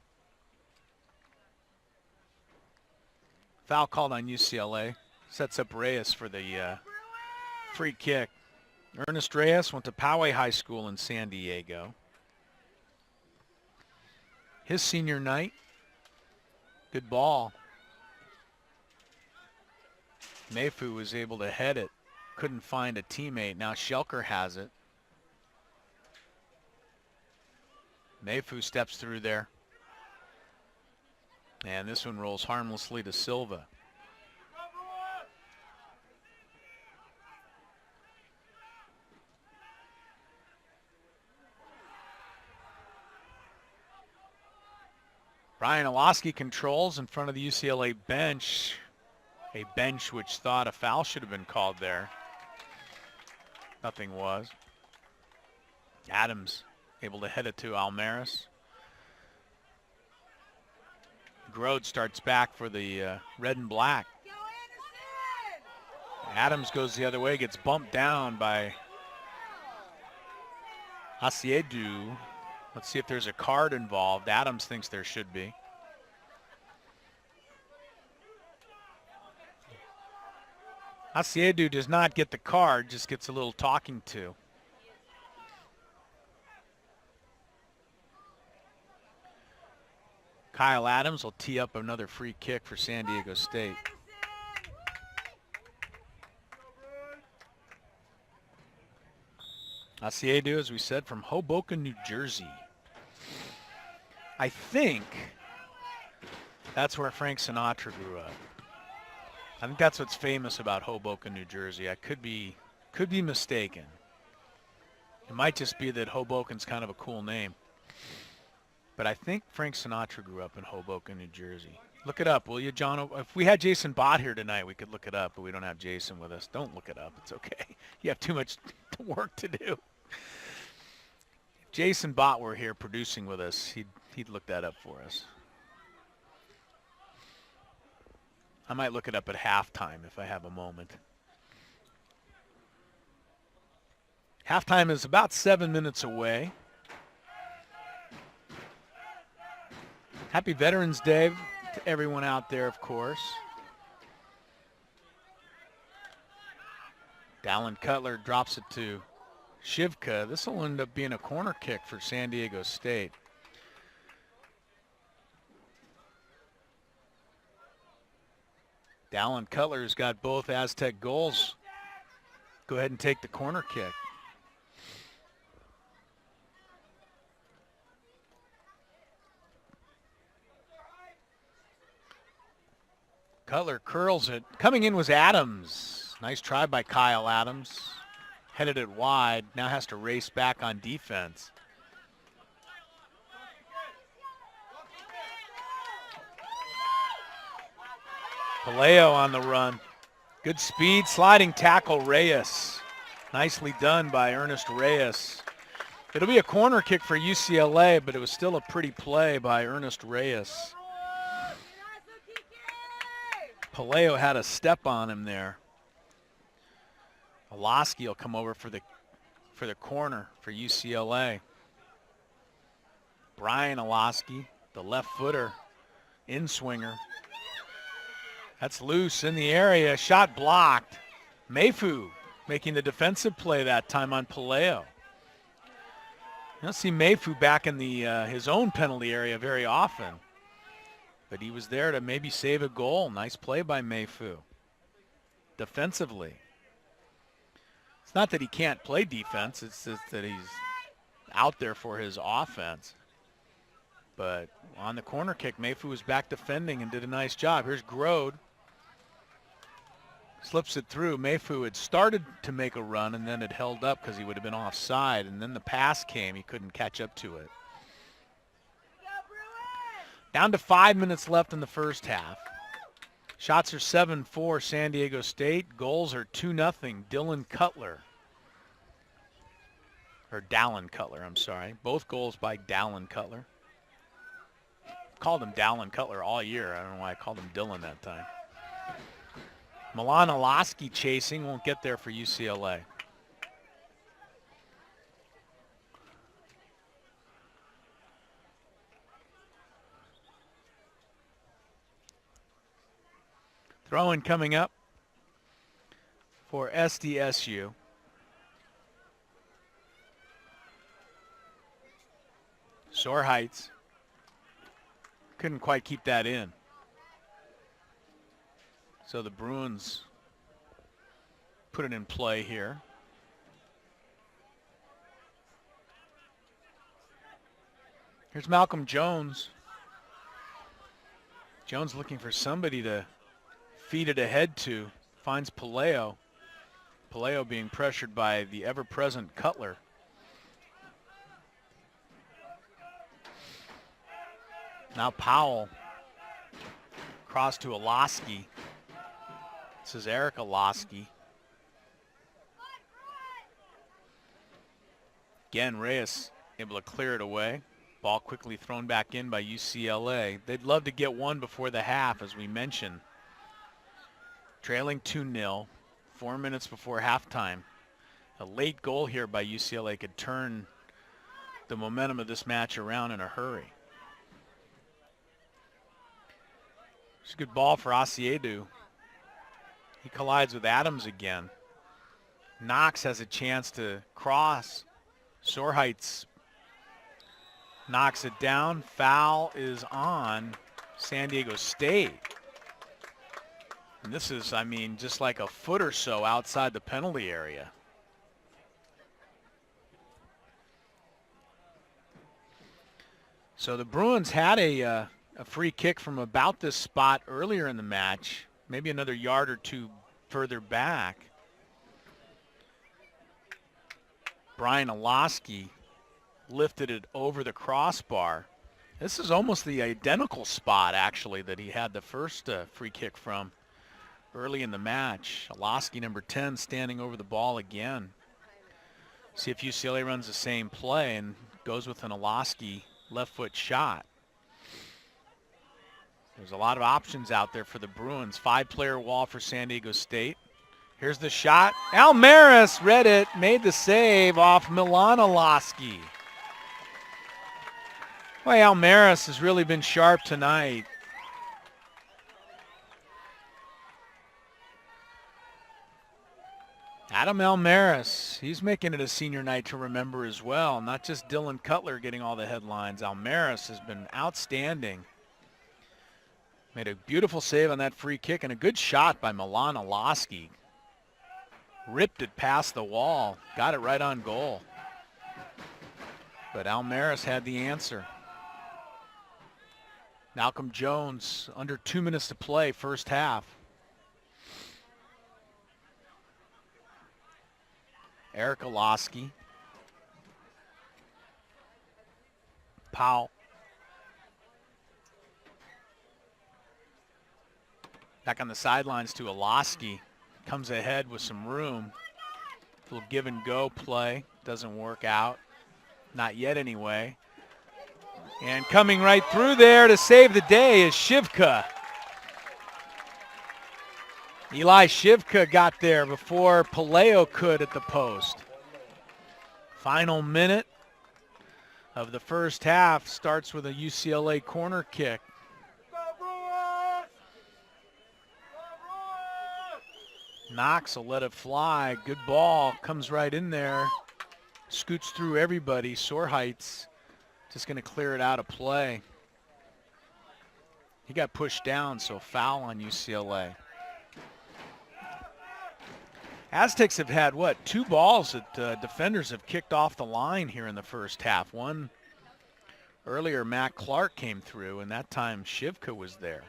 Foul called on UCLA. Sets up Reyes for the free kick. Ernest Reyes went to Poway High School in San Diego. His senior night. Good ball. Mayfu was able to head it. Couldn't find a teammate. Now Schelker has it. Mayfu steps through there. And this one rolls harmlessly to Silva. Ryan Olosky controls in front of the UCLA bench. A bench which thought a foul should have been called there. Nothing was. Adams able to head it to Almaris. Grode starts back for the red and black. Adams goes the other way, gets bumped down by Asiedu. Let's see if there's a card involved. Adams thinks there should be. Asiedu does not get the card, just gets a little talking to. Kyle Adams will tee up another free kick for San Diego State. Asiedu, as we said, from Hoboken, New Jersey. I think that's where Frank Sinatra grew up. I think that's what's famous about Hoboken, New Jersey. I could be mistaken. It might just be that Hoboken's kind of a cool name. But I think Frank Sinatra grew up in Hoboken, New Jersey. Look it up, will you, John? If we had Jason Bott here tonight, we could look it up, but we don't have Jason with us. Don't look it up. It's okay. You have too much work to do. If Jason Bott were here producing with us, he'd look that up for us. I might look it up at halftime if I have a moment. Halftime is about 7 minutes away. Happy Veterans Day to everyone out there, of course. Dallin Cutler drops it to Shivka. This will end up being a corner kick for San Diego State. Dallin Cutler's got both Aztec goals. Go ahead and take the corner kick. Cutler curls it. Coming in was Adams. Nice try by Kyle Adams. Headed it wide. Now has to race back on defense. Paleo on the run. Good speed, sliding tackle, Reyes. Nicely done by Ernest Reyes. It'll be a corner kick for UCLA, but it was still a pretty play by Ernest Reyes. Paleo had a step on him there. Olosky will come over for the corner for UCLA. Brian Olosky, the left footer, in swinger. That's loose in the area. Shot blocked. Mayfu making the defensive play that time on Paleo. You don't see Mayfu back in the his own penalty area very often. But he was there to maybe save a goal. Nice play by Mayfu. Defensively. It's not that he can't play defense. It's just that he's out there for his offense. But on the corner kick, Mayfu was back defending and did a nice job. Here's Grode. Slips it through. Mayfu had started to make a run and then had held up because he would have been offside. And then the pass came. He couldn't catch up to it. Down to 5 minutes left in the first half. Shots are 7-4 San Diego State. Goals are 2-0 Dylan Cutler. Or Dallin Cutler, I'm sorry. Both goals by Dallin Cutler. Called him Dallin Cutler all year. I don't know why I called him Dylan that time. Milan Olosky chasing. Won't get there for UCLA. Throw-in coming up for SDSU. Sore Heights. Couldn't quite keep that in. So the Bruins put it in play here. Here's Malcolm Jones. Jones looking for somebody to feed it ahead to. Finds Paleo. Paleo being pressured by the ever-present Cutler. Now Powell. Cross to Olosky. This is Eric Olosky. Again, Reyes able to clear it away. Ball quickly thrown back in by UCLA. They'd love to get one before the half, as we mentioned. Trailing 2-0, 4 minutes before halftime. A late goal here by UCLA could turn the momentum of this match around in a hurry. It's a good ball for Asiedu. He collides with Adams again. Knox has a chance to cross. Sorheitz knocks it down. Foul is on San Diego State. And this is, I mean, just like a foot or so outside the penalty area. So the Bruins had a free kick from about this spot earlier in the match, maybe another yard or two further back. Brian Olosky lifted it over the crossbar. This is almost the identical spot, actually, that he had the first free kick from early in the match. Olosky, number 10, standing over the ball again. See if UCLA runs the same play and goes with an Olosky left foot shot. There's a lot of options out there for the Bruins. 5-player wall for San Diego State. Here's the shot. Almaris read it, made the save off Milan Olosky. Boy, Almaris has really been sharp tonight. Adam Almaris, he's making it a senior night to remember as well. Not just Dylan Cutler getting all the headlines. Almaris has been outstanding. Made a beautiful save on that free kick and a good shot by Milan Olosky. Ripped it past the wall, got it right on goal. But Almaris had the answer. Malcolm Jones, under 2 minutes to play, first half. Eric Olosky. Powell. Back on the sidelines to Olosky. Comes ahead with some room. A little give and go play. Doesn't work out. Not yet anyway. And coming right through there to save the day is Shivka. Eli Shivka got there before Paleo could at the post. Final minute of the first half starts with a UCLA corner kick. Knox will let it fly. Good ball. Comes right in there. Scoots through everybody. Sorheitz just going to clear it out of play. He got pushed down, so foul on UCLA. Aztecs have had, what, 2 balls that defenders have kicked off the line here in the first half. One earlier, Matt Clark came through, and that time Shivka was there.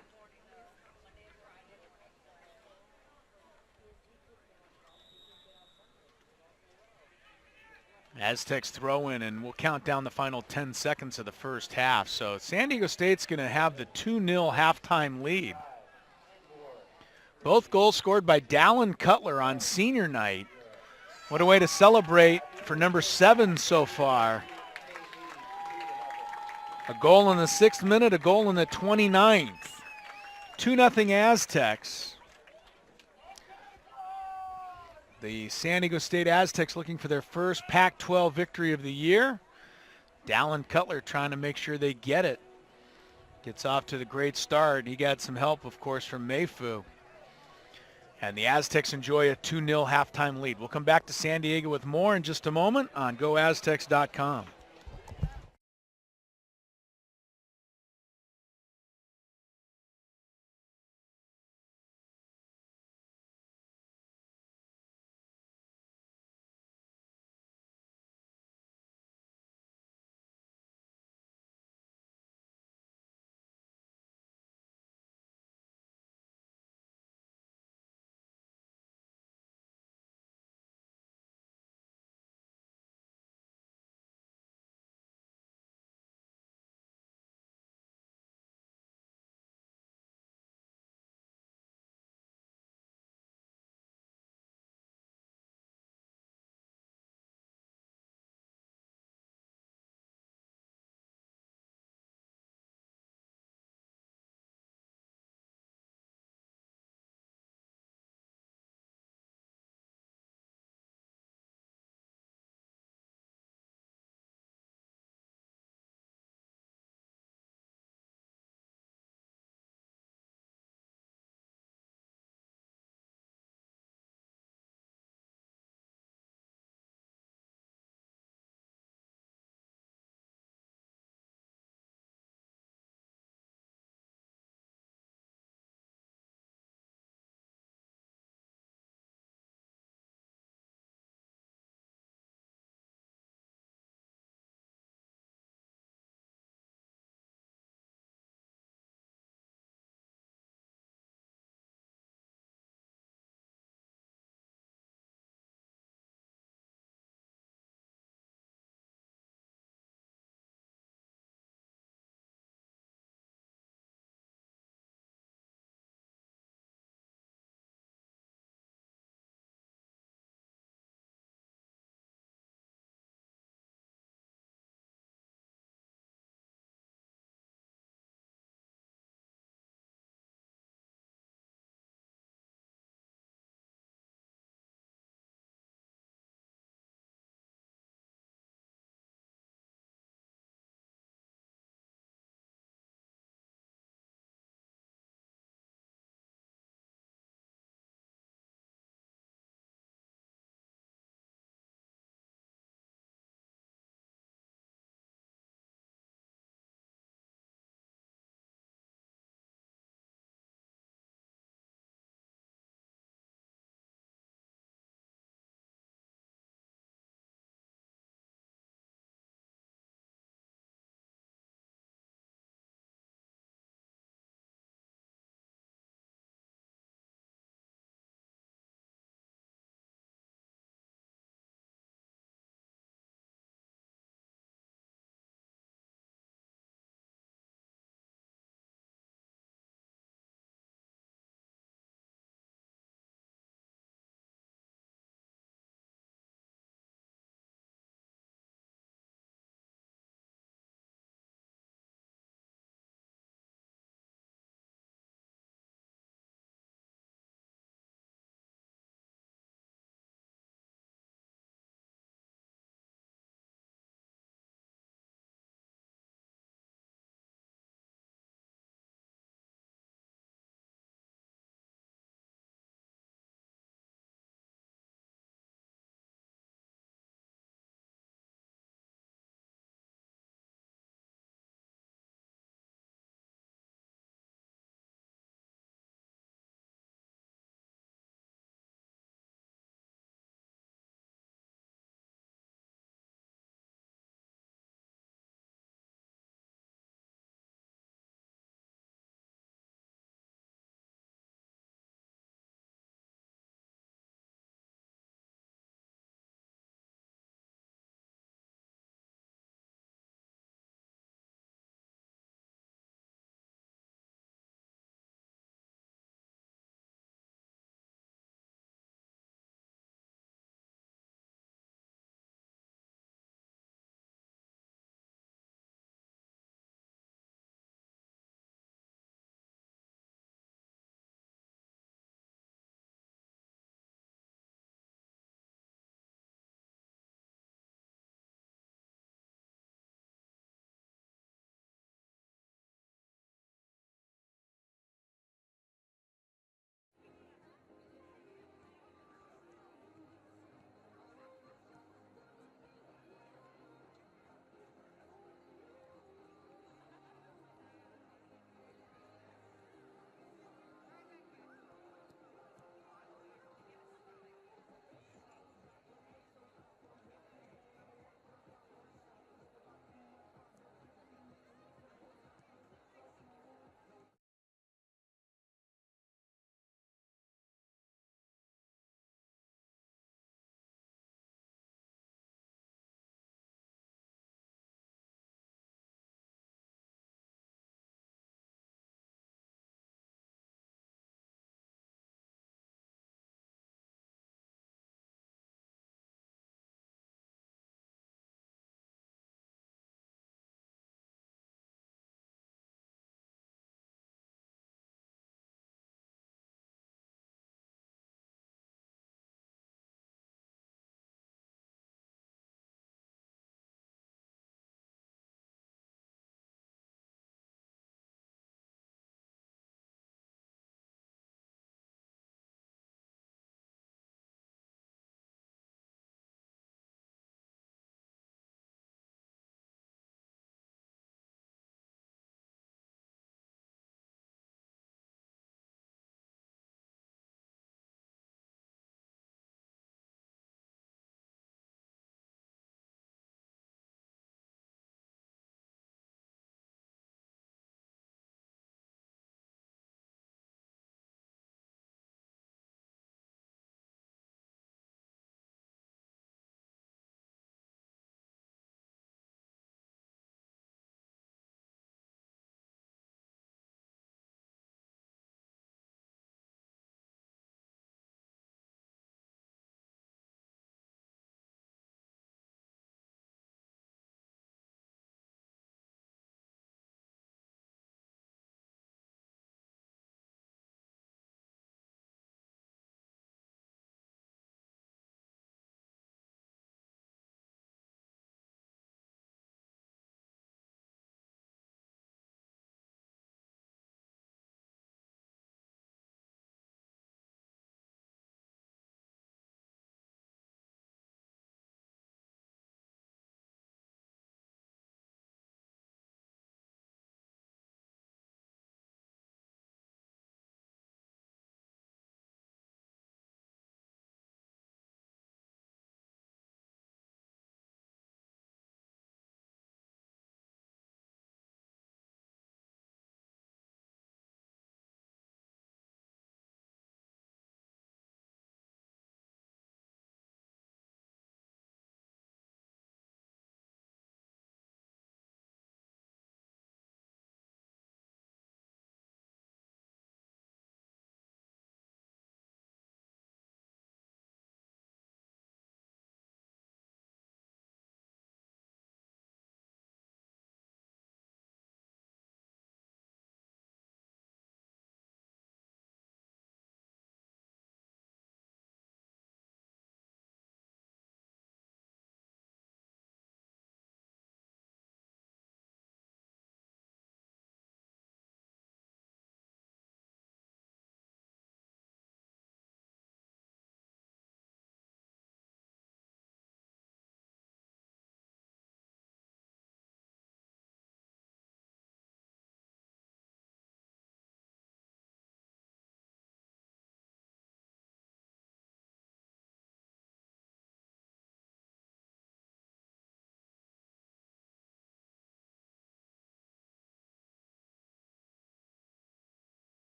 Aztecs throw in, and we'll count down the final 10 seconds of the first half. So San Diego State's going to have the 2-0 halftime lead. Both goals scored by Dallin Cutler on senior night. What a way to celebrate for number 7 so far. A goal in the 6th minute, a goal in the 29th. 2-0 Aztecs. The San Diego State Aztecs looking for their first Pac-12 victory of the year. Dallin Cutler trying to make sure they get it. Gets off to the great start. He got some help, of course, from Mayfu. And the Aztecs enjoy a 2-0 halftime lead. We'll come back to San Diego with more in just a moment on GoAztecs.com.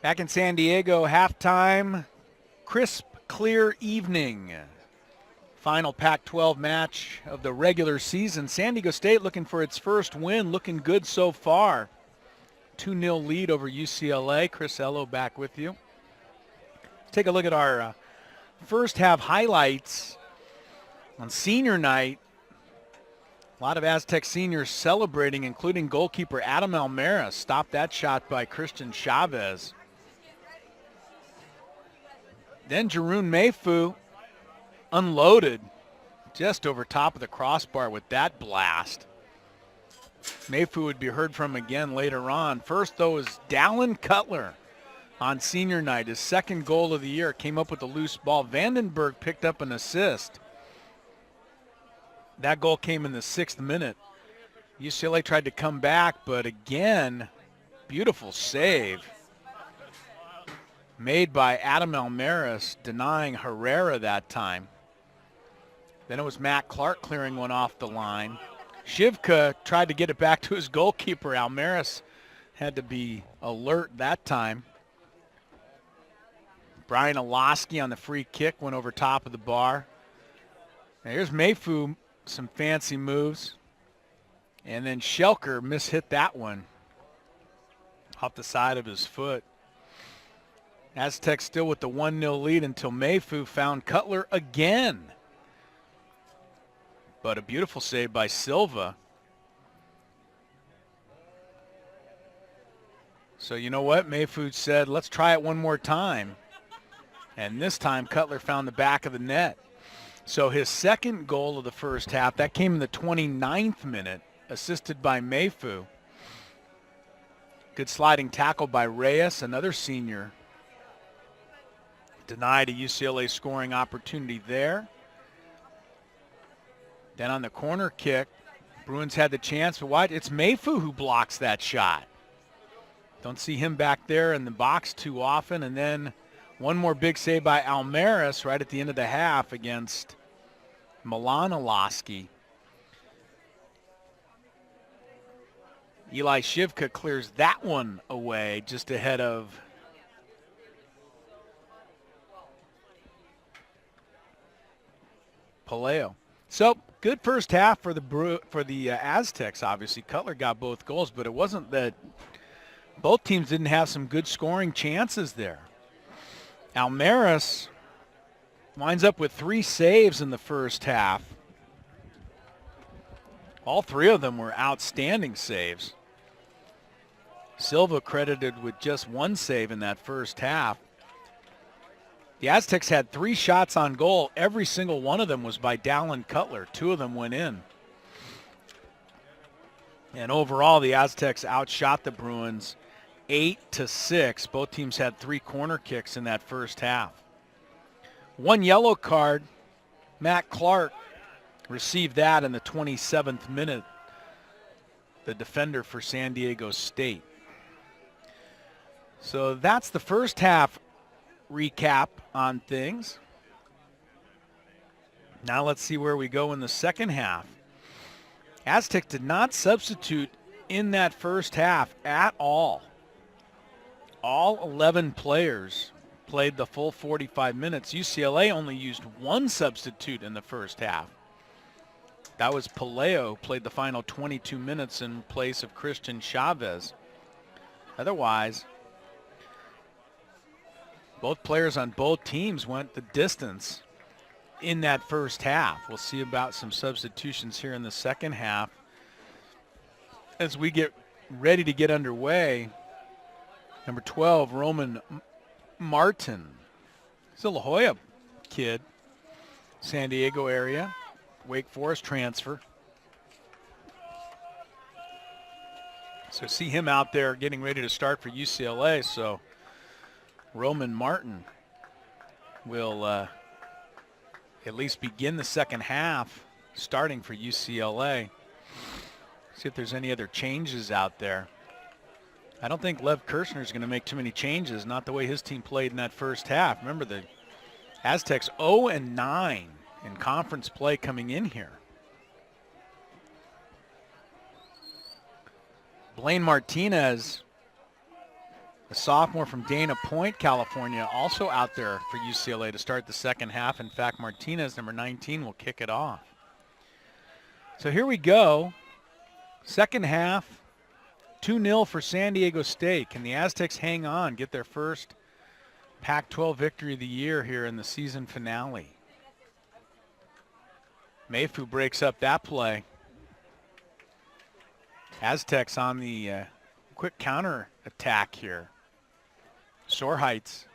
Back in San Diego, halftime, crisp, clear evening. Final Pac-12 match of the regular season. San Diego State looking for its first win, looking good so far. 2-0 lead over UCLA. Chris Ello back with you. Take a look at our first half highlights on senior night. A lot of Aztec seniors celebrating, including goalkeeper Adam Almera. Stopped that shot by Christian Chavez. Then Jeroen Mayfu unloaded just over top of the crossbar with that blast. Mayfu would be heard from again later on. First, though, is Dallin Cutler on senior night. His second goal of the year came up with a loose ball. Vandenberg picked up an assist. That goal came in the 6th minute. UCLA tried to come back, but again, beautiful save made by Adam Almeras, denying Herrera that time. Then it was Matt Clark clearing one off the line. Shivka tried to get it back to his goalkeeper. Almeras had to be alert that time. Brian Olaski on the free kick went over top of the bar. Now here's Mayfu, some fancy moves. And then Schelker mishit that one off the side of his foot. Aztecs still with the 1-0 lead until Mayfu found Cutler again. But a beautiful save by Silva. So you know what? Mayfu said, let's try it one more time. And this time Cutler found the back of the net. So his second goal of the first half, that came in the 29th minute, assisted by Mayfu. Good sliding tackle by Reyes, another senior. Denied a UCLA scoring opportunity there. Then on the corner kick, Bruins had the chance, but what? It's Mayfu who blocks that shot. Don't see him back there in the box too often. And then one more big save by Almeras right at the end of the half against Milan Olaski. Eli Shivka clears that one away just ahead of Paleo. So good first half for the Aztecs. Obviously, Cutler got both goals, but it wasn't that both teams didn't have some good scoring chances there. Almeras winds up with 3 saves in the first half. All 3 of them were outstanding saves. Silva credited with just 1 save in that first half. The Aztecs had 3 shots on goal. Every single one of them was by Dallin Cutler. 2 of them went in. And overall, the Aztecs outshot the Bruins 8-6. Both teams had 3 corner kicks in that first half. 1 yellow card. Matt Clark received that in the 27th minute. The defender for San Diego State. So that's the first half recap on things. Now let's see where we go in the second half. Aztecs did not substitute in that first half at all. All 11 players played the full 45 minutes. UCLA only used 1 substitute in the first half. That was Paleo, played the final 22 minutes in place of Christian Chavez. Otherwise, both players on both teams went the distance in that first half. We'll see about some substitutions here in the second half. As we get ready to get underway, number 12, Roman Martin. He's a La Jolla kid, San Diego area, Wake Forest transfer. So see him out there getting ready to start for UCLA. So Roman Martin will at least begin the second half starting for UCLA. See if there's any other changes out there. I don't think Lev Kirshner is going to make too many changes, not the way his team played in that first half. Remember, the Aztecs 0-9 in conference play coming in here. Blaine Martinez A sophomore from Dana Point, California, also out there for UCLA to start the second half. In fact, Martinez, number 19, will kick it off. So here we go. Second half, 2-0 for San Diego State. Can the Aztecs hang on, get their first Pac-12 victory of the year here in the season finale? Mayfu breaks up that play. Aztecs on the quick counter attack here. Sorheights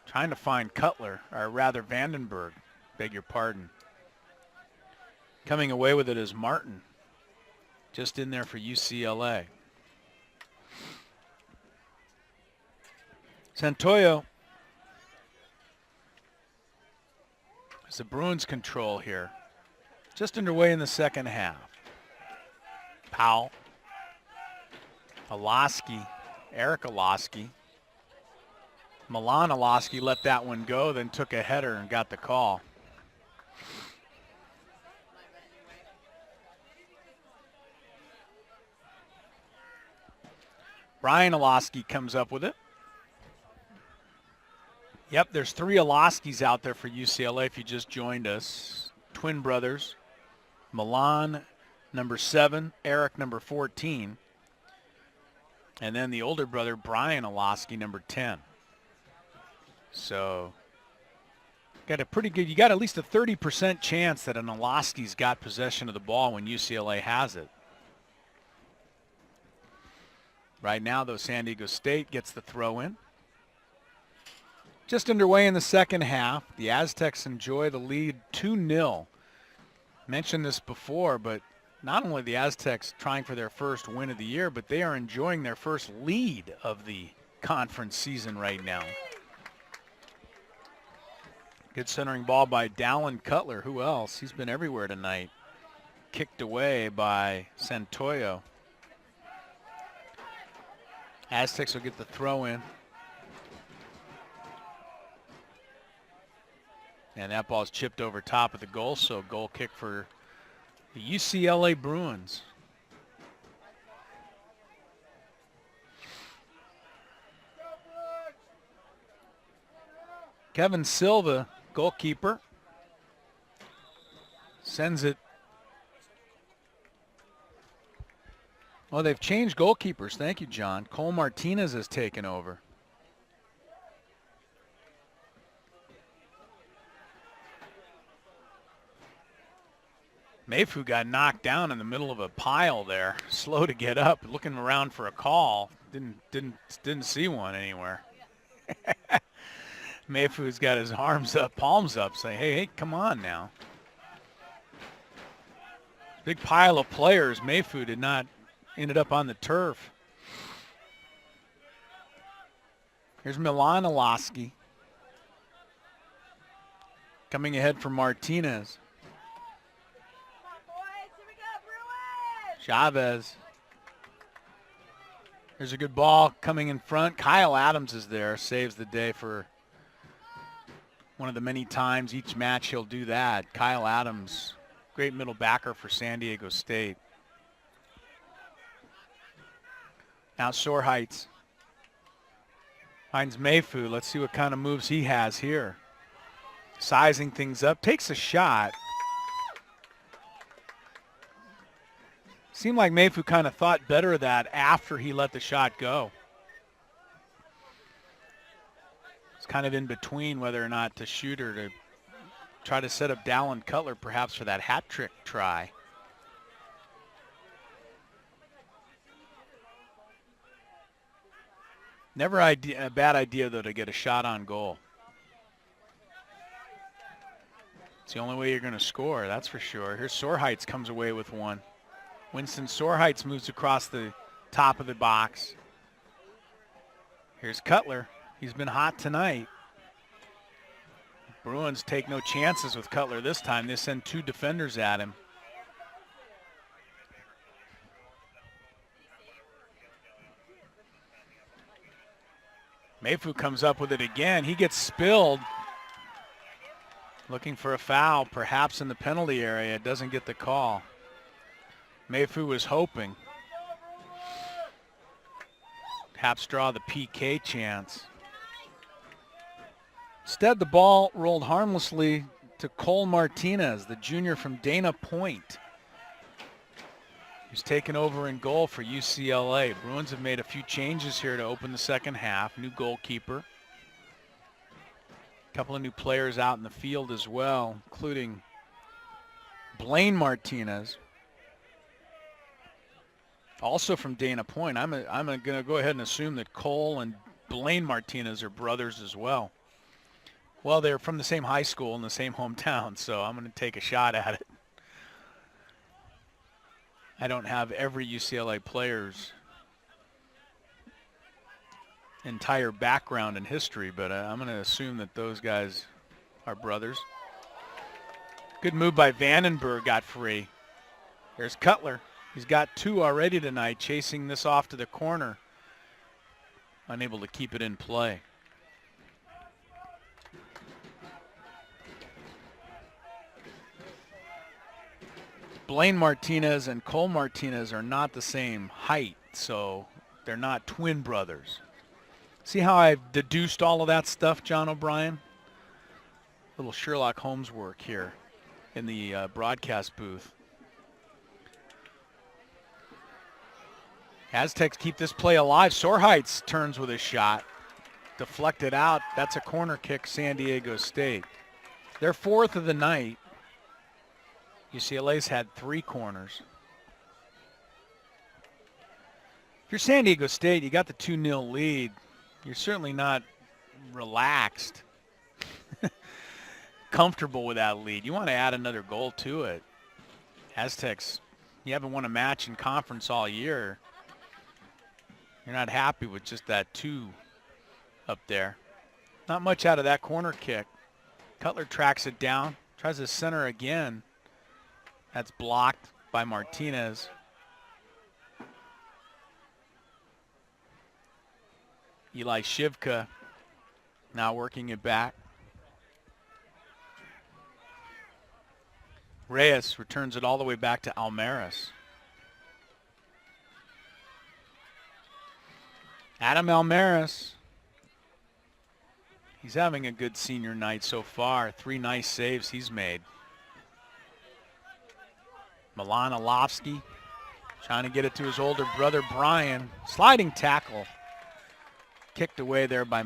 trying to find Cutler, or rather Vandenberg, beg your pardon. Coming away with it is Martin, just in there for UCLA. Santoyo as the Bruins control here. Just underway in the second half. Powell, Olaski, Eric Olaski. Milan Olaski let that one go, then took a header and got the call. Brian Olaski comes up with it. Yep, there's 3 Olaskis out there for UCLA if you just joined us. Twin brothers. Milan, number 7, Eric, number 14. And then the older brother, Brian Olaski, number 10. So got a pretty good, you got at least a 30% chance that an Olaski's got possession of the ball when UCLA has it. Right now, though, San Diego State gets the throw in. Just underway in the second half. The Aztecs enjoy the lead 2-0. Mentioned this before, but not only the Aztecs trying for their first win of the year, but they are enjoying their first lead of the conference season right now. Good centering ball by Dallin Cutler. Who else? He's been everywhere tonight. Kicked away by Santoyo. Aztecs will get the throw in. And that ball's chipped over top of the goal, so goal kick for the UCLA Bruins. Kevin Silva, goalkeeper, sends it. Well, they've changed goalkeepers. Thank you, John. Cole Martinez has taken over. Mayfu got knocked down in the middle of a pile there. Slow to get up, looking around for a call. Didn't see one anywhere. Mayfu's got his arms up, palms up, saying, hey, come on now. Big pile of players. Mayfu did not ended up on the turf. Here's Milan Olaski. Coming ahead for Martinez. Chavez. There's a good ball coming in front. Kyle Adams is there, saves the day for one of the many times each match he'll do that. Kyle Adams, great middle backer for San Diego State. Now Sorheights finds Mayfu. Let's see what kind of moves he has here. Sizing things up, takes a shot. Seemed like Mayfu kind of thought better of that after he let the shot go. It's kind of in between whether or not to shoot or to try to set up Dallin Cutler perhaps for that hat trick try. Never a bad idea, though, to get a shot on goal. It's the only way you're going to score, that's for sure. Here's Sorheights comes away with one. Winston Sorheights moves across the top of the box. Here's Cutler. He's been hot tonight. Bruins take no chances with Cutler this time. They send 2 defenders at him. Mayfu comes up with it again. He gets spilled. Looking for a foul, perhaps in the penalty area. Doesn't get the call. Mayfu was hoping. Hapstraw the PK chance. Instead, the ball rolled harmlessly to Cole Martinez, the junior from Dana Point, who's taken over in goal for UCLA. Bruins have made a few changes here to open the second half. New goalkeeper. A couple of new players out in the field as well, including Blaine Martinez, also from Dana Point. I'm going to go ahead and assume that Cole and Blaine Martinez are brothers as well. Well, they're from the same high school in the same hometown, so I'm going to take a shot at it. I don't have every UCLA player's entire background and history, but I'm going to assume that those guys are brothers. Good move by Vandenberg, got free. There's Cutler. He's got 2 already tonight, chasing this off to the corner. Unable to keep it in play. Blaine Martinez and Cole Martinez are not the same height, so they're not twin brothers. See how I've deduced all of that stuff, John O'Brien? Little Sherlock Holmes work here in the broadcast booth. Aztecs keep this play alive. Sorheitz turns with a shot. Deflected out. That's a corner kick, San Diego State. They're 4th of the night. UCLA's had 3 corners. If you're San Diego State, you got the 2-0 lead. You're certainly not relaxed, comfortable with that lead. You want to add another goal to it. Aztecs, you haven't won a match in conference all year. You're not happy with just that 2 up there. Not much out of that corner kick. Cutler tracks it down, tries to center again. That's blocked by Martinez. Eli Shivka now working it back. Reyes returns it all the way back to Almaris. Adam Almaris. He's having a good senior night so far. 3 nice saves he's made. Milan Alofsky trying to get it to his older brother Brian. Sliding tackle. Kicked away there by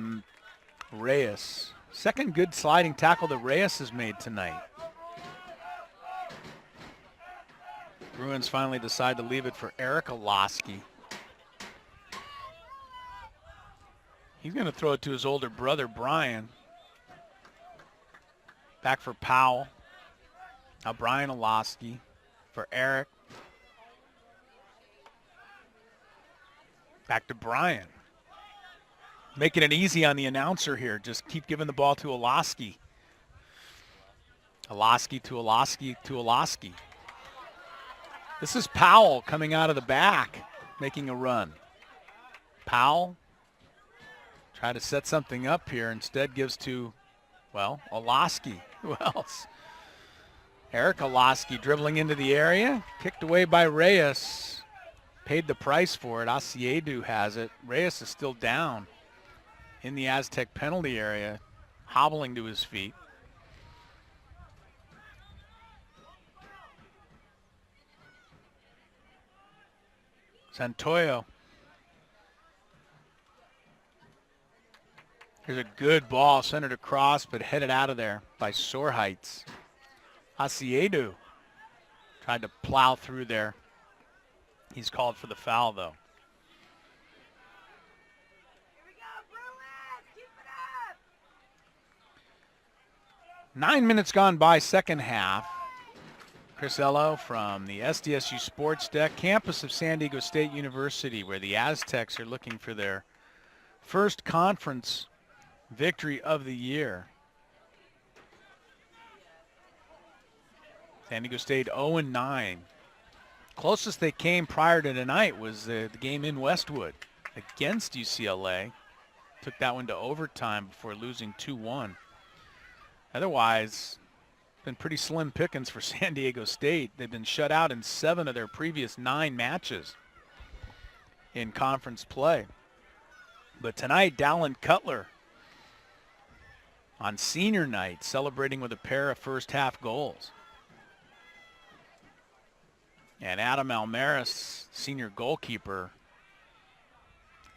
Reyes. Second good sliding tackle that Reyes has made tonight. Bruins finally decide to leave it for Eric Alofsky. He's going to throw it to his older brother Brian. Back for Powell. Now Brian Alofsky for Eric. Back to Brian. Making it easy on the announcer here. Just keep giving the ball to Alofsky. Alofsky to Alofsky to Alofsky. This is Powell coming out of the back, making a run. Powell try to set something up here. Instead gives to, well, Alofsky. Who else? Eric Alofsky dribbling into the area. Kicked away by Reyes. Paid the price for it. Asiedu has it. Reyes is still down in the Aztec penalty area, hobbling to his feet. Santoyo. Here's a good ball centered across, but headed out of there by Sorheitz. Asiedu tried to plow through there. He's called for the foul, though. Here we go, Bruins! Keep it up! 9 minutes gone by, second half. Chris Ello from the SDSU Sports Deck, campus of San Diego State University, where the Aztecs are looking for their first conference victory of the year. San Diego State 0-9. Closest they came prior to tonight was the game in Westwood against UCLA. Took that one to overtime before losing 2-1. Otherwise, been pretty slim pickings for San Diego State. They've been shut out in 7 of their previous 9 matches in conference play. But tonight, Dallin Cutler on senior night, celebrating with a pair of first half goals. And Adam Almaris, senior goalkeeper,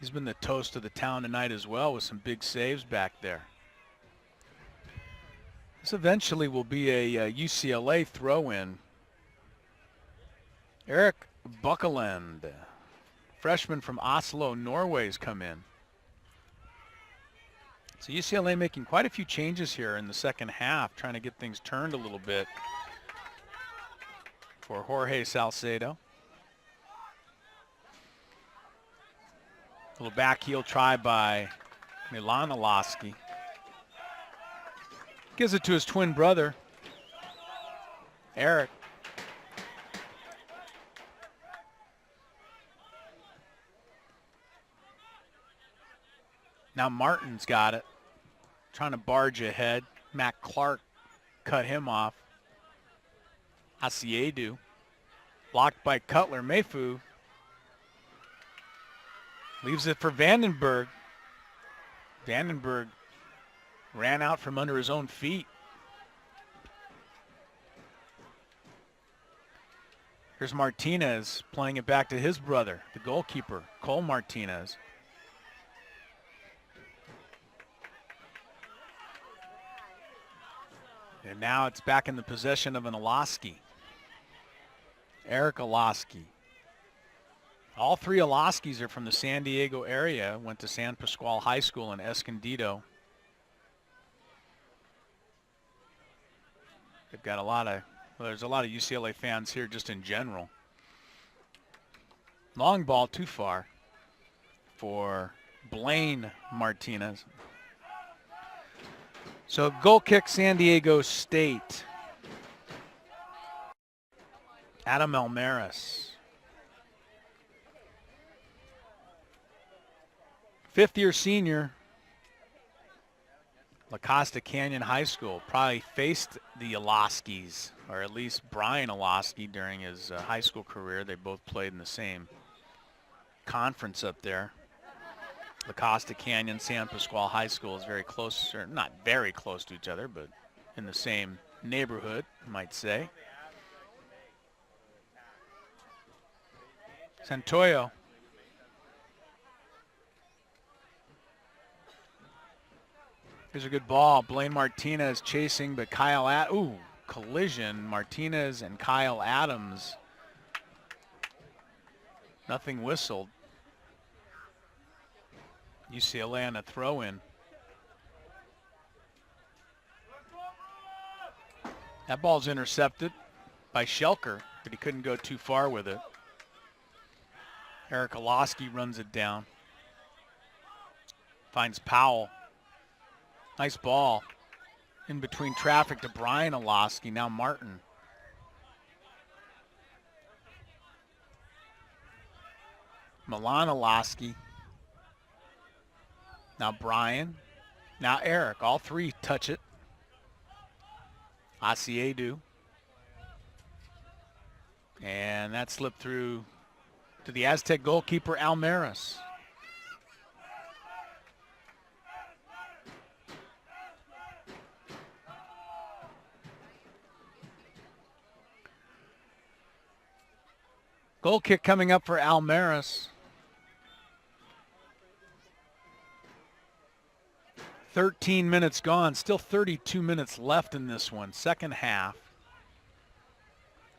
he's been the toast of the town tonight as well with some big saves back there. This eventually will be a UCLA throw-in. Eric Buckeland, freshman from Oslo, Norway, has come in. So UCLA making quite a few changes here in the second half, trying to get things turned a little bit for Jorge Salcedo. A little back heel try by Milan Alaski. Gives it to his twin brother, Eric. Now Martin's got it, trying to barge ahead. Matt Clark cut him off. Asiedu, blocked by Cutler. Mayfu leaves it for Vandenberg. Vandenberg ran out from under his own feet. Here's Martinez playing it back to his brother, the goalkeeper, Cole Martinez. And now it's back in the possession of an Alaski. Eric Alaski. All three Alaskis are from the San Diego area, went to San Pasqual High School in Escondido. They've got there's a lot of UCLA fans here just in general. Long ball too far for Blaine Martinez. So goal kick, San Diego State. Adam Almaris. Fifth-year senior, La Costa Canyon High School. Probably faced the Alaskis, or at least Brian Alaski during his high school career. They both played in the same conference up there. La Costa Canyon, San Pasqual High School is very close, or not very close to each other, but in the same neighborhood, you might say. Santoyo. Here's a good ball. Blaine Martinez chasing, but collision. Martinez and Kyle Adams. Nothing whistled. UCLA on a throw-in. That ball's intercepted by Schelker, but he couldn't go too far with it. Eric Alaski runs it down. Finds Powell. Nice ball. In between traffic to Brian Alaski. Now Martin. Milan Alaski. Now Brian. Now Eric. All three touch it. Asiedu. And that slipped through to the Aztec goalkeeper, Almaris. Goal kick coming up for Almaris. 13 minutes gone, still 32 minutes left in this one, second half.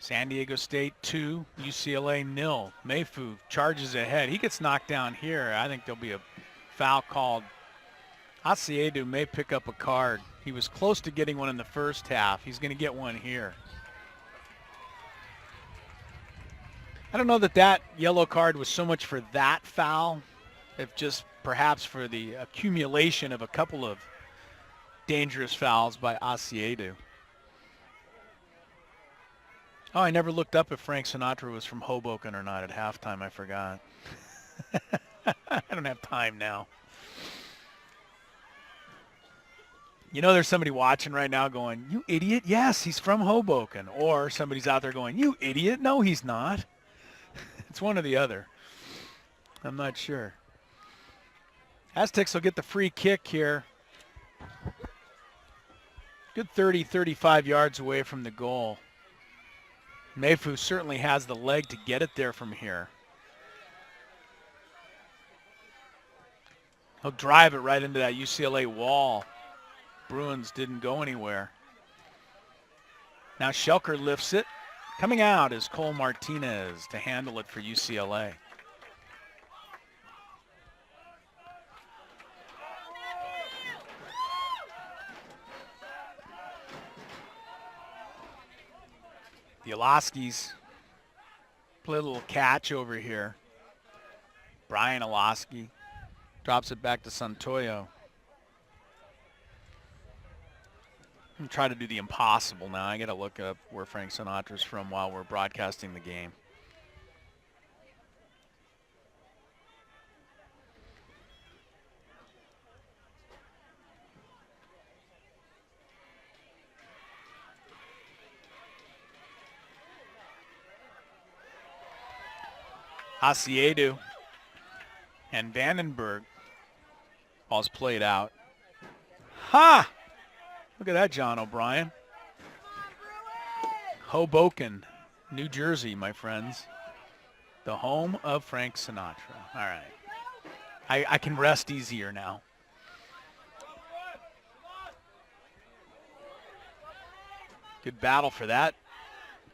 San Diego State 2, UCLA 0. Mayfu charges ahead. He gets knocked down here. I think there'll be a foul called. Asiedu may pick up a card. He was close to getting one in the first half. He's going to get one here. I don't know that yellow card was so much for that foul, if just perhaps for the accumulation of a couple of dangerous fouls by Asiedu. Oh, I never looked up if Frank Sinatra was from Hoboken or not at halftime. I forgot. I don't have time now. You know there's somebody watching right now going, "You idiot, yes, he's from Hoboken." Or somebody's out there going, "You idiot, no, he's not." It's one or the other. I'm not sure. Aztecs will get the free kick here. Good 30, 35 yards away from the goal. Mayfu certainly has the leg to get it there from here. He'll drive it right into that UCLA wall. Bruins didn't go anywhere. Now Schelker lifts it. Coming out is Cole Martinez to handle it for UCLA. The Olaskis play a little catch over here. Brian Olaski drops it back to Santoyo. I'm try to do the impossible now. I got to look up where Frank Sinatra's from while we're broadcasting the game. Asiedu and Vandenberg. Ball's played out. Ha! Look at that, John O'Brien. Hoboken, New Jersey, my friends. The home of Frank Sinatra. All right. I can rest easier now. Good battle for that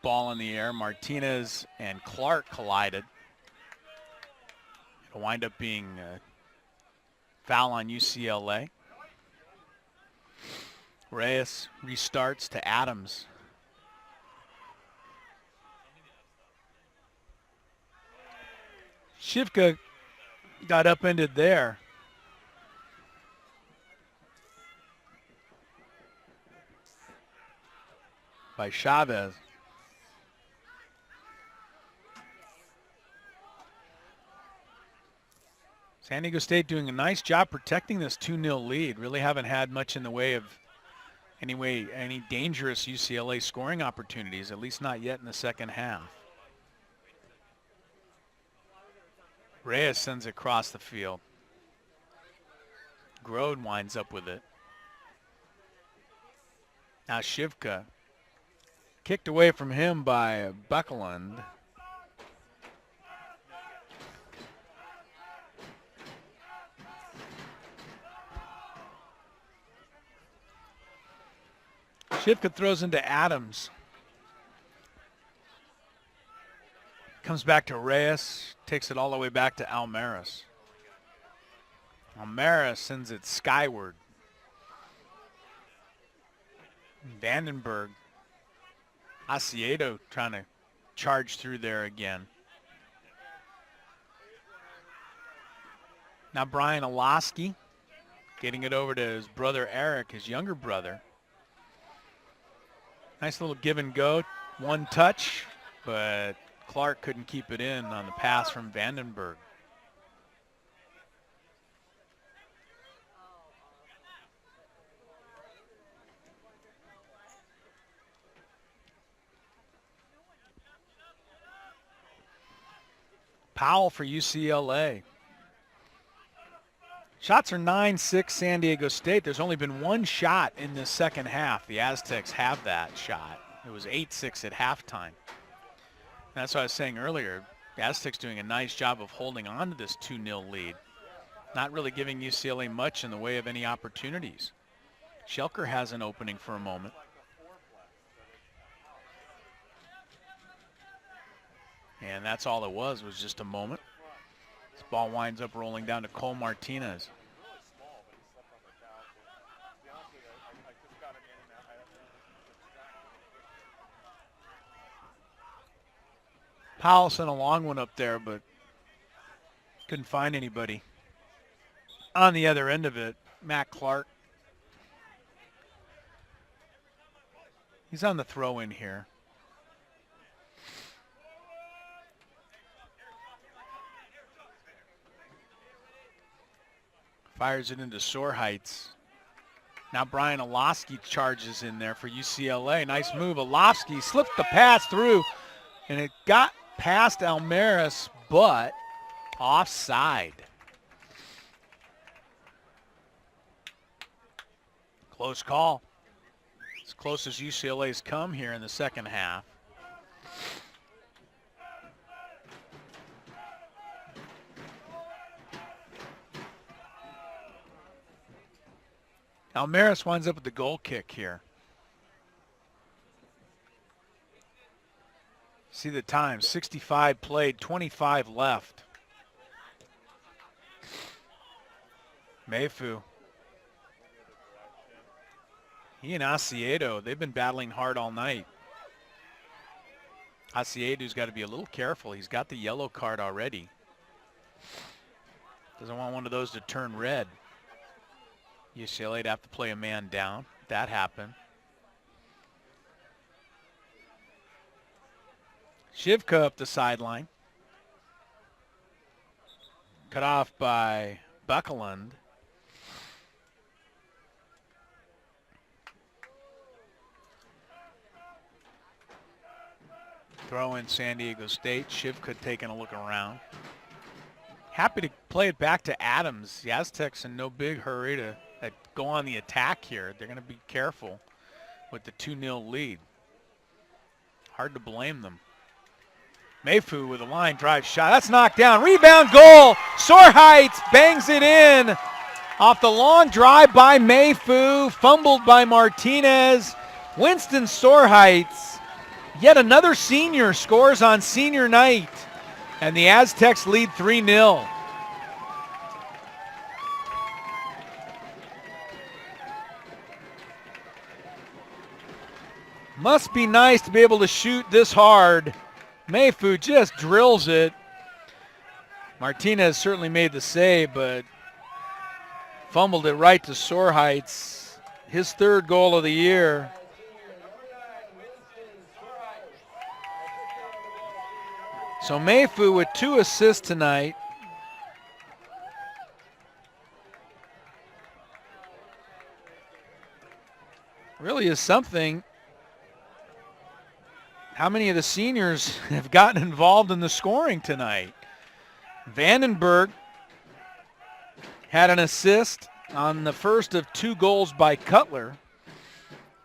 ball in the air. Martinez and Clark collided. It'll wind up being a foul on UCLA. Reyes restarts to Adams. Shivka got upended there. By Chavez. San Diego State doing a nice job protecting this 2-0 lead. Really haven't had much in the way of any dangerous UCLA scoring opportunities, at least not yet in the second half. Reyes sends it across the field. Grode winds up with it. Now Shivka. Kicked away from him by Buckland. Shivka throws into Adams. Comes back to Reyes. Takes it all the way back to Almaris. Almaris sends it skyward. Vandenberg. Asiedo trying to charge through there again. Now Brian Olaski getting it over to his brother Eric, his younger brother. Nice little give and go. One touch, but Clark couldn't keep it in on the pass from Vandenberg. Powell for UCLA. Shots are 9-6 San Diego State. There's only been one shot in the second half. The Aztecs have that shot. It was 8-6 at halftime. And that's what I was saying earlier. The Aztecs doing a nice job of holding on to this 2-0 lead. Not really giving UCLA much in the way of any opportunities. Schelker has an opening for a moment. And that's all it was just a moment. This ball winds up rolling down to Cole Martinez. Powell sent a long one up there, but couldn't find anybody. On the other end of it, Matt Clark. He's on the throw-in here. Fires it into Soar Heights. Now Brian Olaski charges in there for UCLA. Nice move. Olofsky slipped the pass through, and it got past Almaris, but offside. Close call. As close as UCLA's come here in the second half. Almaris winds up with the goal kick here. See the time, 65 played, 25 left. Mayfu. He and Asiedo, they've been battling hard all night. Asiedo's got to be a little careful. He's got the yellow card already. Doesn't want one of those to turn red. UCLA'd have to play a man down. That happened. Shivka up the sideline. Cut off by Buckland. Throw in San Diego State. Shivka taking a look around. Happy to play it back to Adams. The Aztecs in no big hurry to go on the attack here. They're going to be careful with the 2-0 lead. Hard to blame them. Mayfu with a line drive shot. That's knocked down. Rebound goal. Sorheights bangs it in. Off the long drive by Mayfu. Fumbled by Martinez. Winston Sorheights, yet another senior, scores on senior night. And the Aztecs lead 3-0. Must be nice to be able to shoot this hard. Mayfu just drills it. Martinez certainly made the save, but fumbled it right to Sorheights. His third goal of the year. So Mayfu with 2 assists tonight. Really is something. How many of the seniors have gotten involved in the scoring tonight? Vandenberg had an assist on the first of 2 goals by Cutler.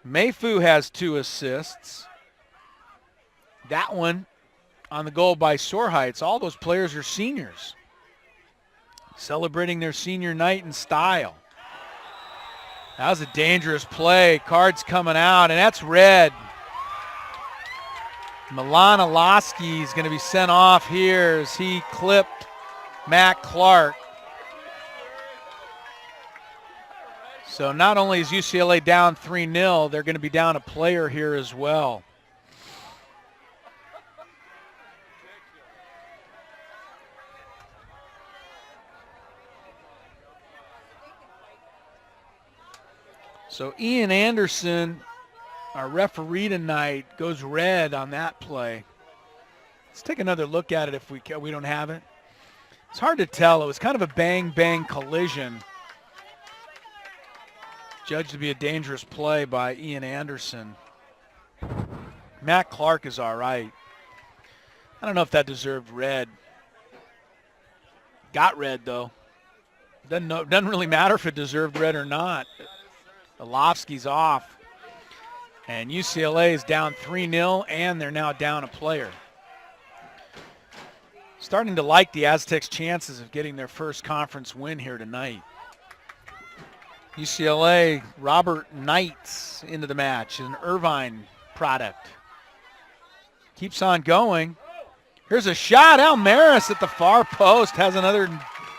Mayfu has 2 assists. That one on the goal by Sorheights. All those players are seniors, celebrating their senior night in style. That was a dangerous play. Cards coming out, and that's red. Milan Alaski is going to be sent off here as he clipped Matt Clark. So not only is UCLA down 3-0, they're going to be down a player here as well. So Ian Anderson, our referee tonight, goes red on that play. Let's take another look at it if we can. We don't have it. It's hard to tell. It was kind of a bang-bang collision. Judged to be a dangerous play by Ian Anderson. Matt Clark is all right. I don't know if that deserved red. Got red, though. Doesn't really matter if it deserved red or not. Orlovsky's off. And UCLA is down 3-0, and they're now down a player. Starting to like the Aztecs' chances of getting their first conference win here tonight. UCLA, Robert Knights into the match, an Irvine product. Keeps on going. Here's a shot. Almaris at the far post has another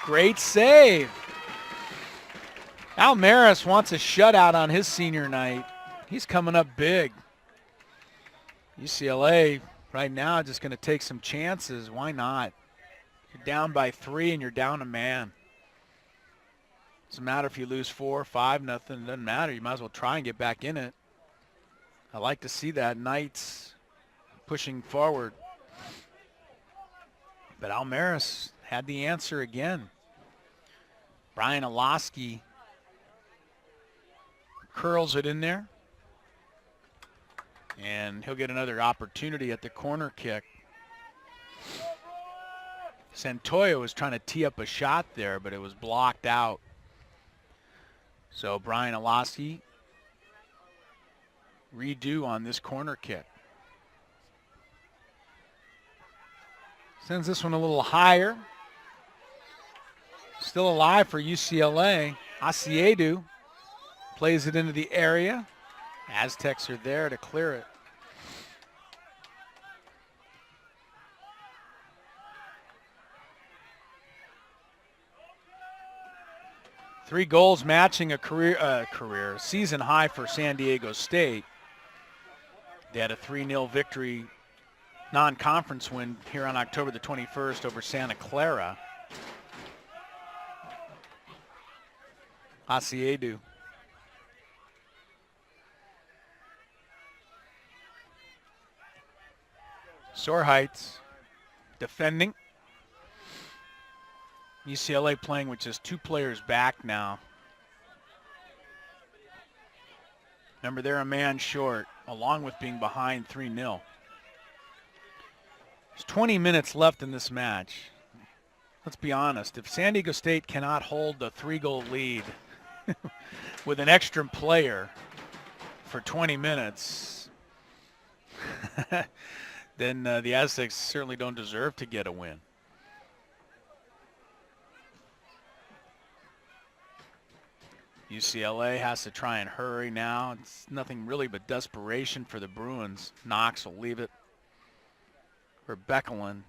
great save. Almaris wants a shutout on his senior night. He's coming up big. UCLA right now just going to take some chances. Why not? You're down by 3 and you're down a man. Doesn't matter if you lose 4, 5, nothing. Doesn't matter. You might as well try and get back in it. I like to see that. Knights pushing forward. But Almaris had the answer again. Brian Orlovsky curls it in there. And he'll get another opportunity at the corner kick. Santoyo was trying to tee up a shot there, but it was blocked out. So Brian Orlovsky redo on this corner kick. Sends this one a little higher. Still alive for UCLA. Asiedu plays it into the area. Aztecs are there to clear it. Three goals matching a season high for San Diego State. They had a 3-0 victory, non-conference win here on October the 21st over Santa Clara. Asiedu. Soar Heights defending. UCLA playing with just 2 players back now. Remember, they're a man short, along with being behind 3-0. There's 20 minutes left in this match. Let's be honest, if San Diego State cannot hold the 3-goal lead with an extra player for 20 minutes, then the Aztecs certainly don't deserve to get a win. UCLA has to try and hurry now. It's nothing really but desperation for the Bruins. Knox will leave it for Beckelin.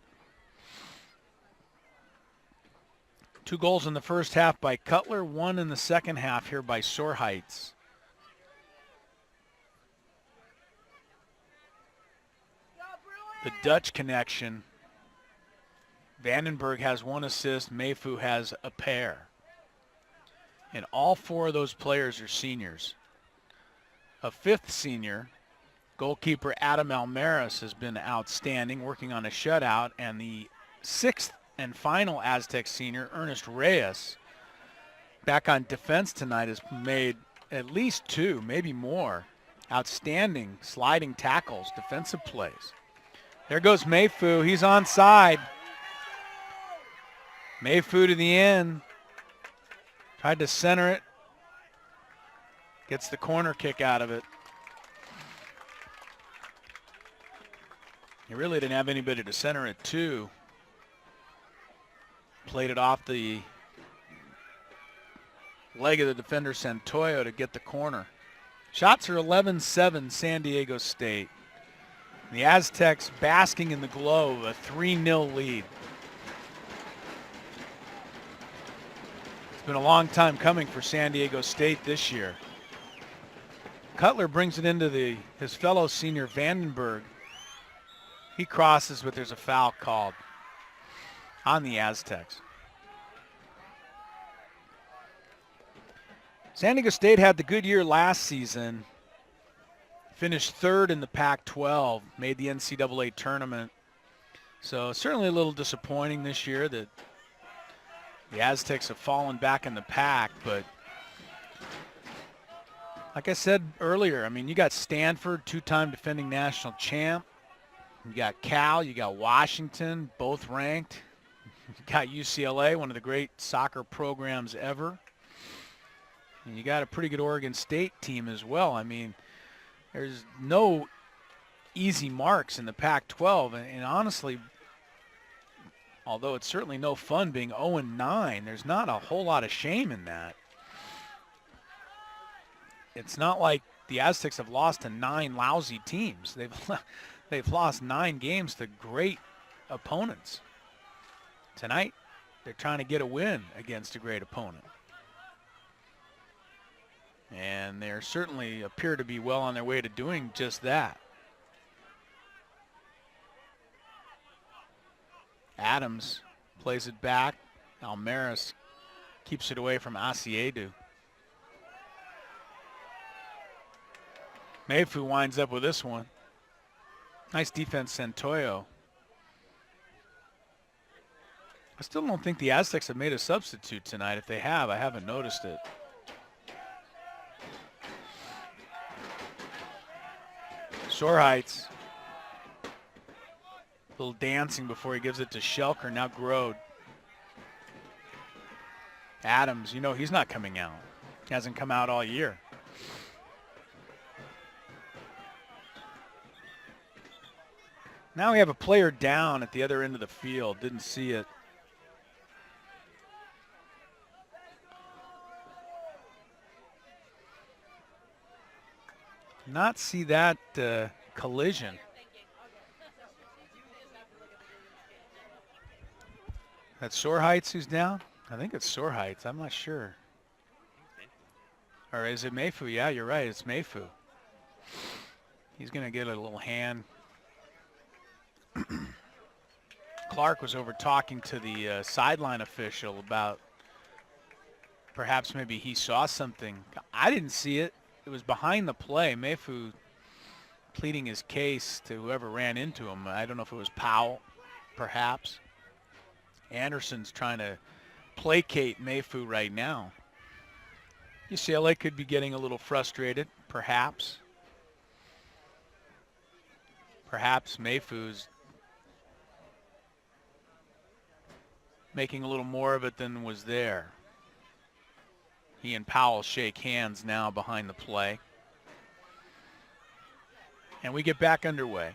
2 goals in the first half by Cutler, 1 in the second half here by Soar Heights. The Dutch connection. Vandenberg has 1 assist. Mayfu has a pair. And all 4 of those players are seniors. A 5th senior, goalkeeper Adam Almaris, has been outstanding, working on a shutout. And the 6th and final Aztec senior, Ernest Reyes, back on defense tonight, has made at least 2, maybe more, outstanding sliding tackles, defensive plays. There goes Mayfu. He's onside. Mayfu to the end. Tried to center it. Gets the corner kick out of it. He really didn't have anybody to center it to. Played it off the leg of the defender Santoyo to get the corner. Shots are 11-7 San Diego State. The Aztecs basking in the glow of a 3-0 lead. It's been a long time coming for San Diego State this year. Cutler brings it into his fellow senior Vandenberg. He crosses, but there's a foul called on the Aztecs. San Diego State had the good year last season. Finished 3rd in the Pac-12, made the NCAA tournament. So certainly a little disappointing this year that the Aztecs have fallen back in the pack, but like I said earlier, I mean, you got Stanford, 2-time defending national champ. You got Cal, you got Washington, both ranked. You got UCLA, one of the great soccer programs ever. And you got a pretty good Oregon State team as well. I mean, there's no easy marks in the Pac-12, and honestly, although it's certainly no fun being 0-9, there's not a whole lot of shame in that. It's not like the Aztecs have lost to 9 lousy teams. They've lost 9 games to great opponents. Tonight, they're trying to get a win against a great opponent. And they certainly appear to be well on their way to doing just that. Adams plays it back. Almaris keeps it away from Asiedu. Mayfu winds up with this one. Nice defense, Santoyo. I still don't think the Aztecs have made a substitute tonight. If they have, I haven't noticed it. Soar Heights. A little dancing before he gives it to Schelker. Now Grode. Adams, you know he's not coming out. He hasn't come out all year. Now we have a player down at the other end of the field. Didn't see it. Not see that collision. That's Sore Heights who's down? I think it's Sore Heights. I'm not sure. Or is it Mayfu? Yeah, you're right. It's Mayfu. He's going to get a little hand. Clark was over talking to the sideline official about perhaps maybe he saw something. I didn't see it. It was behind the play. Mayfu pleading his case to whoever ran into him. I don't know if it was Powell, perhaps. Anderson's trying to placate Mayfu right now. UCLA could be getting a little frustrated, perhaps. Perhaps Mayfu's making a little more of it than was there. He and Powell shake hands now behind the play. And we get back underway.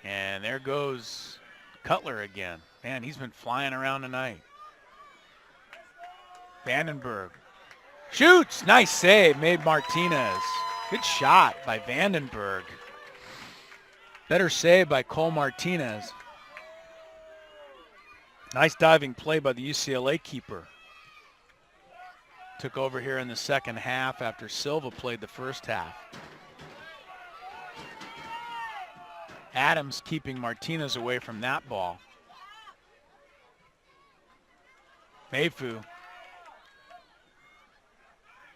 And there goes Cutler again. Man, he's been flying around tonight. Vandenberg shoots. Nice save made Martinez. Good shot by Vandenberg. Better save by Cole Martinez. Nice diving play by the UCLA keeper. Took over here in the second half after Silva played the first half. Adams keeping Martinez away from that ball. Mayfu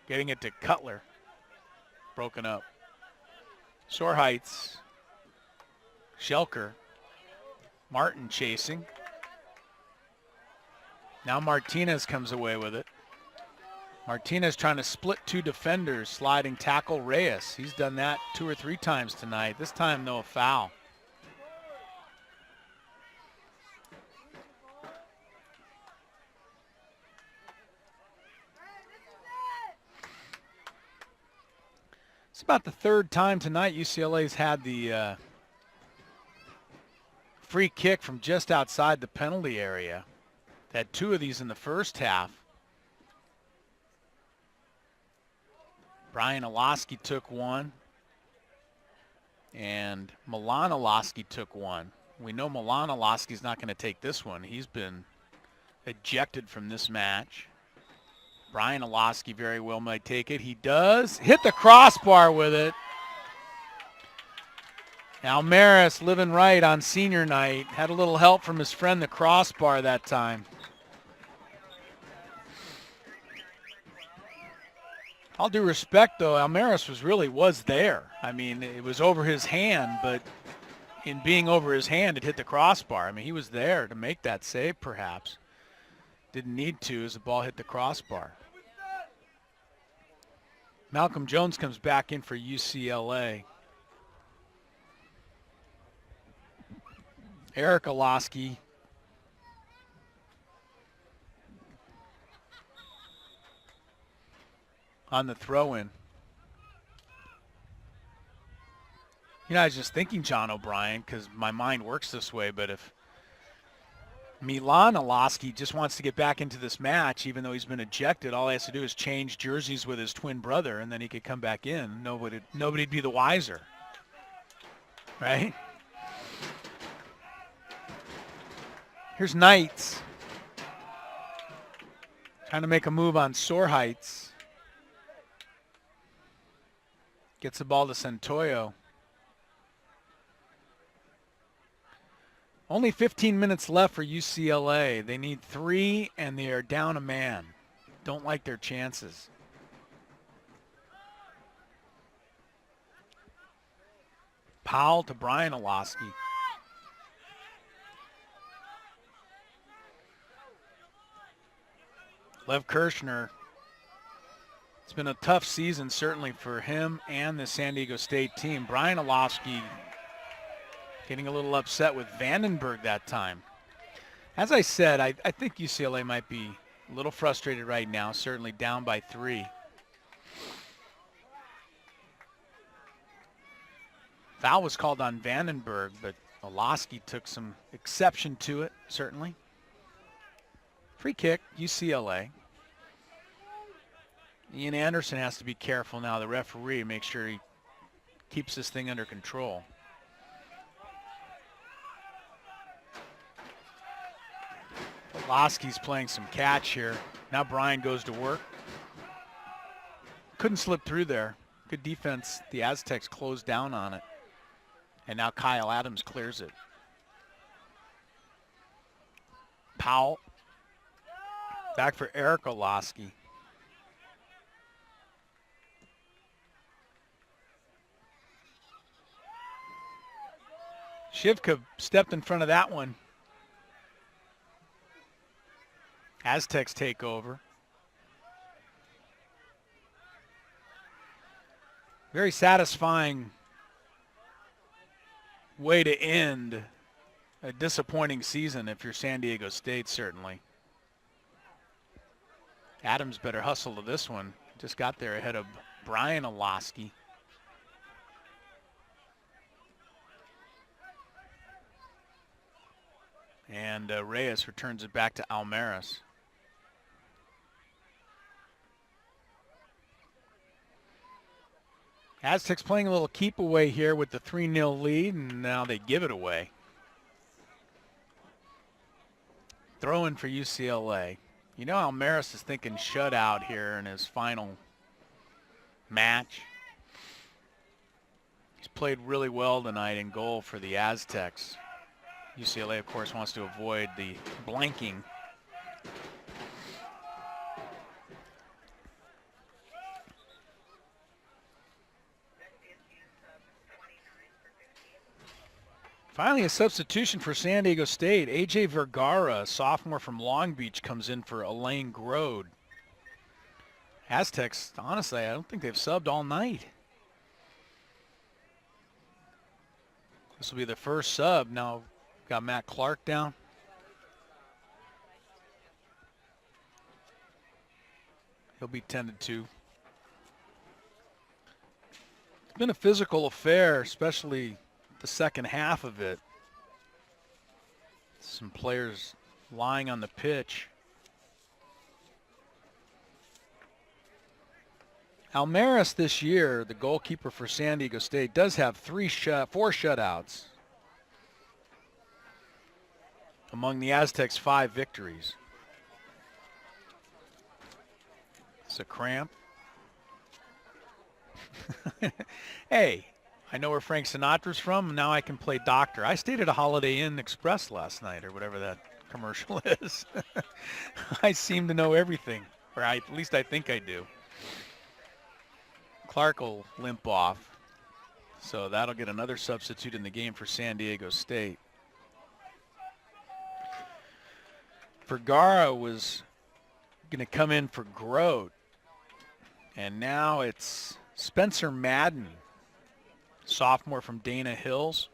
getting it to Cutler. Broken up. Sore Heights. Schelker. Martin chasing. Now Martinez comes away with it. Martinez trying to split two defenders, sliding tackle Reyes. He's done that 2 or 3 times tonight. This time, no foul. It's about the 3rd time tonight UCLA's had the free kick from just outside the penalty area. Had 2 of these in the first half. Brian Olosky took one, and Milan Olosky took one. We know Milan Olosky's not going to take this one. He's been ejected from this match. Brian Olosky very well might take it. He does. Hit the crossbar with it. Almaris living right on senior night. Had a little help from his friend the crossbar that time. All due respect, though, Almaris was there. I mean, it was over his hand, but in being over his hand, it hit the crossbar. I mean, he was there to make that save, perhaps. Didn't need to as the ball hit the crossbar. Malcolm Jones comes back in for UCLA. Eric Olosky. On the throw-in. You know, I was just thinking John O'Brien because my mind works this way, but if Milan Olosky just wants to get back into this match, even though he's been ejected, all he has to do is change jerseys with his twin brother, and then he could come back in. Nobody'd be the wiser, right? Here's Knights. Trying to make a move on Sore Heights. Gets the ball to Santoyo. Only 15 minutes left for UCLA. They need 3, and they are down a man. Don't like their chances. Powell to Brian Olosky. Lev Kirshner. It's been a tough season, certainly for him and the San Diego State team. Brian Olosky getting a little upset with Vandenberg that time. As I said, I think UCLA might be a little frustrated right now, certainly down by 3. Foul was called on Vandenberg, but Olaski took some exception to it, certainly. Free kick, UCLA. Ian Anderson has to be careful now, the referee, make sure he keeps this thing under control. Olaski's playing some catch here. Now Brian goes to work. Couldn't slip through there. Good defense. The Aztecs closed down on it. And now Kyle Adams clears it. Powell. Back for Eric Olaski. Shivka stepped in front of that one. Aztecs take over. Very satisfying way to end a disappointing season if you're San Diego State, certainly. Adams better hustle to this one. Just got there ahead of Brian Olaski. And Reyes returns it back to Almaris. Aztecs playing a little keep away here with the 3-0 lead, and now they give it away. Throw in for UCLA. You know Almaris is thinking shutout here in his final match. He's played really well tonight in goal for the Aztecs. UCLA, of course, wants to avoid the blanking. Finally, a substitution for San Diego State. A.J. Vergara, a sophomore from Long Beach, comes in for Elaine Grode. Aztecs, honestly, I don't think they've subbed all night. This will be the first sub. Now got Matt Clark down. He'll be tended to. It's been a physical affair, especially the second half of it. Some players lying on the pitch. Almaris this year, the goalkeeper for San Diego State, does have four shutouts among the Aztecs' 5 victories. It's a cramp. Hey, I know where Frank Sinatra's from. Now I can play doctor. I stayed at a Holiday Inn Express last night, or whatever that commercial is. I seem to know everything, or at least I think I do. Clark will limp off, so that'll get another substitute in the game for San Diego State. Vergara was going to come in for Grote, and now it's Spencer Madden, sophomore from Dana Hills.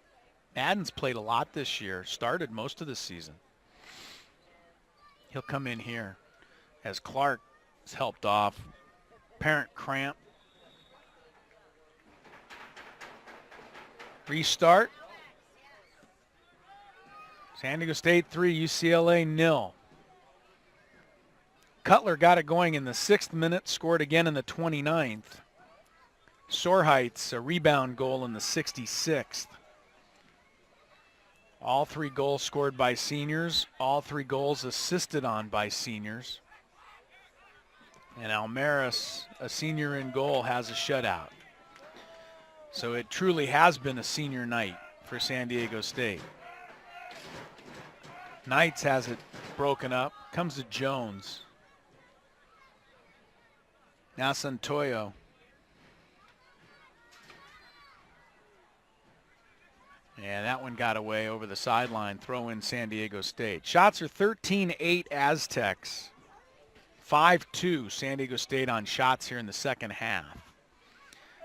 Madden's played a lot this year, started most of the season. He'll come in here as Clark is helped off. Apparent cramp. Restart. San Diego State 3, UCLA 0. Cutler got it going in the 6th minute, scored again in the 29th. Sorheit's a rebound goal in the 66th. All 3 goals scored by seniors, all 3 goals assisted on by seniors. And Almaris, a senior in goal, has a shutout. So it truly has been a senior night for San Diego State. Knights has it broken up, comes to Jones. Now Santoyo. And that one got away over the sideline. Throw in San Diego State. Shots are 13-8 Aztecs. 5-2 San Diego State on shots here in the second half.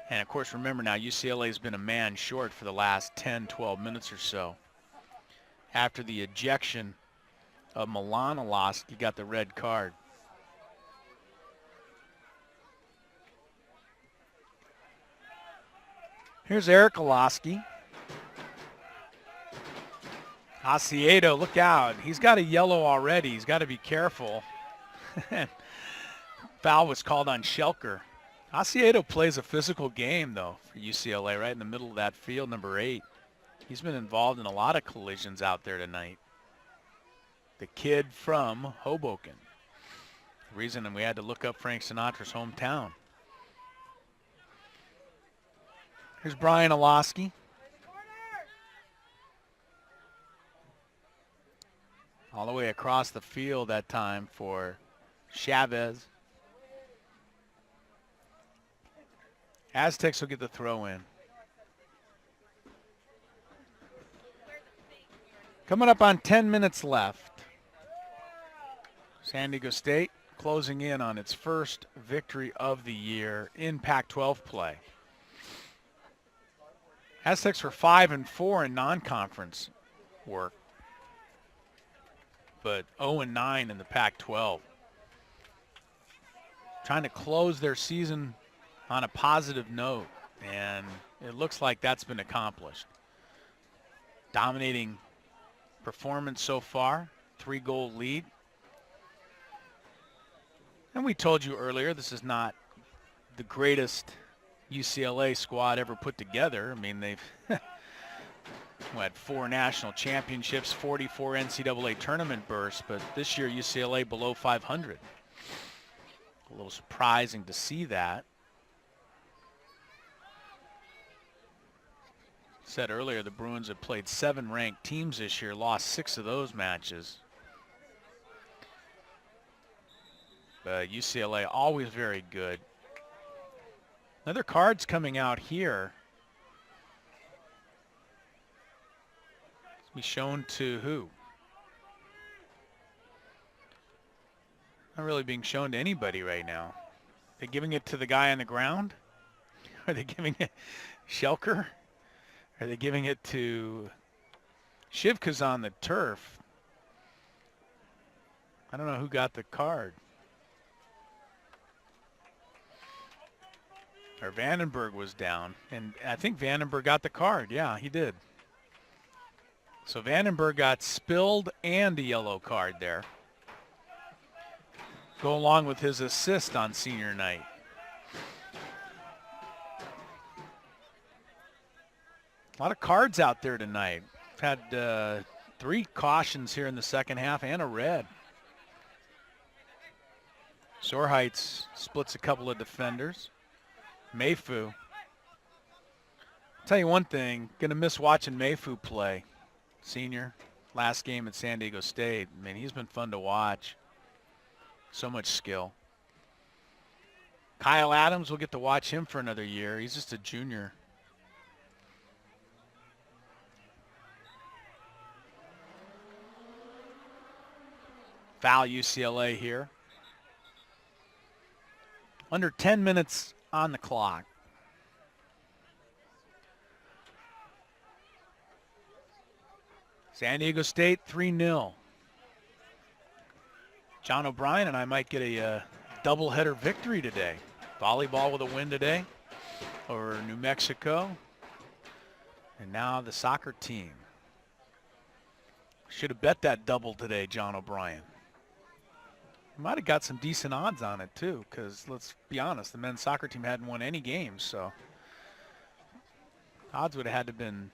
And of course, remember now, UCLA has been a man short for the last 10, 12 minutes or so. After the ejection of Milan Olaski, got the red card. Here's Eric Olaski. Asiedo, look out. He's got a yellow already. He's got to be careful. Foul was called on Shelker. Asiedo plays a physical game, though, for UCLA, right in the middle of that field, number 8. He's been involved in a lot of collisions out there tonight. The kid from Hoboken. The reason we had to look up Frank Sinatra's hometown. Here's Brian Olosky. All the way across the field that time for Chavez. Aztecs will get the throw in. Coming up on 10 minutes left. San Diego State closing in on its first victory of the year in Pac-12 play. Aztecs were 5-4 in non-conference work, but 0-9 in the Pac-12. Trying to close their season on a positive note, and it looks like that's been accomplished. Dominating performance so far, 3-goal lead. And we told you earlier, this is not the greatest UCLA squad ever put together. I mean, they've had 4 national championships, 44 NCAA tournament bursts, but this year UCLA below 500. A little surprising to see that. Said earlier, the Bruins have played 7 ranked teams this year, lost 6 of those matches. UCLA always very good. Another card's coming out here. It's be shown to who? Not really being shown to anybody right now. They giving it to the guy on the ground? Are they giving it Shelker? Are they giving it to Shivka's on the turf? I don't know who got the card. Or Vandenberg was down, and I think Vandenberg got the card. Yeah, he did. So Vandenberg got spilled and a yellow card there. Go along with his assist on senior night. A lot of cards out there tonight. We've had 3 cautions here in the second half and a red. Sorheights splits a couple of defenders. Mayfu. I'll tell you one thing, gonna miss watching Mayfu play. Senior, last game at San Diego State. I mean, he's been fun to watch. So much skill. Kyle Adams, will get to watch him for another year. He's just a junior. Foul UCLA here. Under 10 minutes on the clock. San Diego State 3-0. John O'Brien and I might get a doubleheader victory today. Volleyball with a win today over New Mexico. And now the soccer team. Should have bet that double today, John O'Brien. Might have got some decent odds on it too, because let's be honest, the men's soccer team hadn't won any games, so odds would have had to been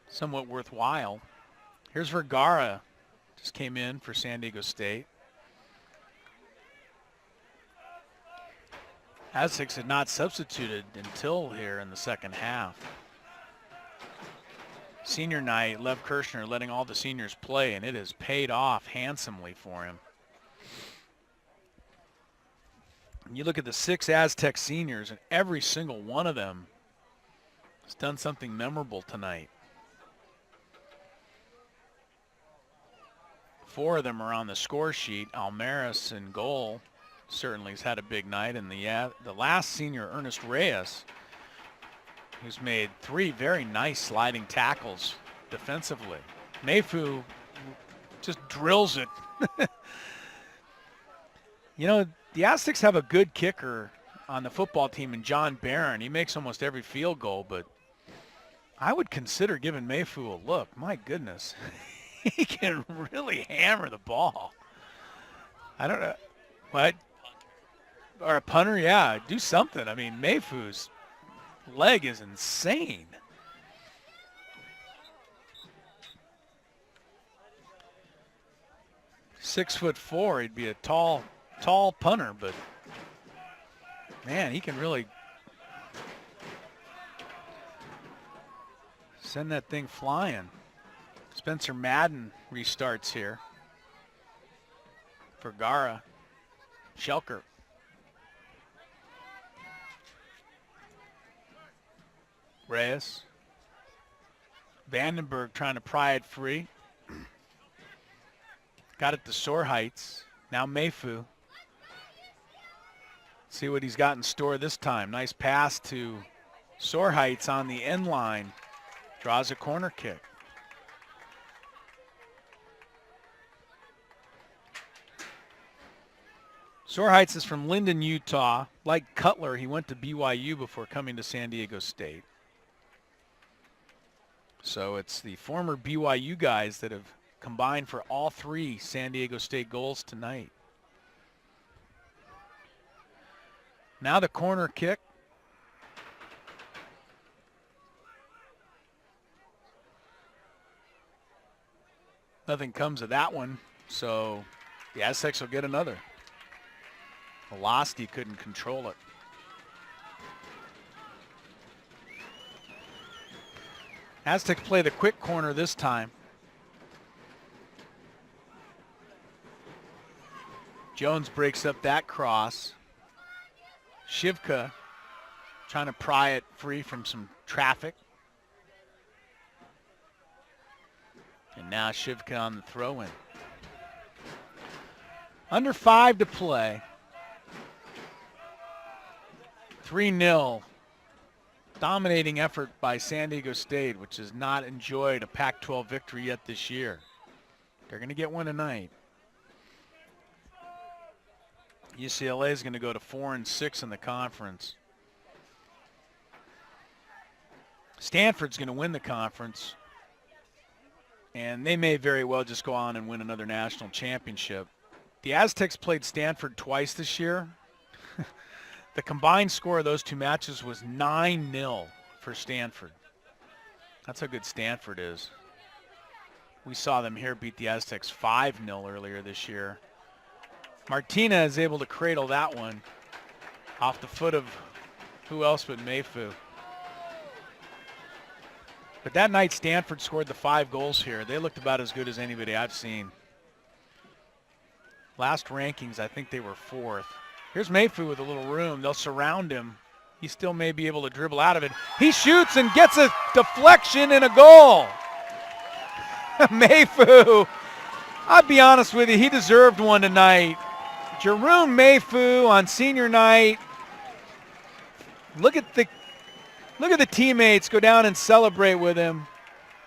somewhat worthwhile. Here's Vergara, just came in for San Diego State. Aztecs had not substituted until here in the second half. Senior night, Lev Kirshner letting all the seniors play, and it has paid off handsomely for him. You look at the 6 Aztec seniors, and every single one of them has done something memorable tonight. 4 of them are on the score sheet. Almaris in goal certainly has had a big night, and the last senior, Ernest Reyes, who's made 3 very nice sliding tackles defensively. Mayfu just drills it. You know, the Aztecs have a good kicker on the football team in John Barron. He makes almost every field goal, but I would consider giving Mayfu a look. My goodness. He can really hammer the ball. I don't know. What? Or a punter? Yeah, do something. I mean, Mayfu's leg is insane. .6'4", he'd be a tall punter, but man, he can really send that thing flying. Spencer Madden restarts here. Vergara. Schelker. Reyes. Vandenberg trying to pry it free. Got it to Soar Heights. Now Mayfu. See what he's got in store this time. Nice pass to Soar Heights on the end line. Draws a corner kick. Soar Heights is from Linden, Utah. Like Cutler, he went to BYU before coming to San Diego State. So it's the former BYU guys that have combined for all 3 San Diego State goals tonight. Now the corner kick. Nothing comes of that one, so the Aztecs will get another. Velocity couldn't control it. Aztecs play the quick corner this time. Jones breaks up that cross. Shivka trying to pry it free from some traffic. And now Shivka on the throw-in. Under 5 to play. 3-0. Dominating effort by San Diego State, which has not enjoyed a Pac-12 victory yet this year. They're going to get one tonight. UCLA is going to go to 4-6 in the conference. Stanford's going to win the conference. And they may very well just go on and win another national championship. The Aztecs played Stanford twice this year. The combined score of those 2 matches was 9-0 for Stanford. That's how good Stanford is. We saw them here beat the Aztecs 5-0 earlier this year. Martina is able to cradle that one off the foot of who else but Mayfu. But that night Stanford scored the 5 goals here. They looked about as good as anybody I've seen. Last rankings, I think they were 4th. Here's Mayfu with a little room. They'll surround him. He still may be able to dribble out of it. He shoots and gets a deflection and a goal. Mayfu, I'll be honest with you, he deserved one tonight. Jeroen Mayfu on senior night. Look at the teammates go down and celebrate with him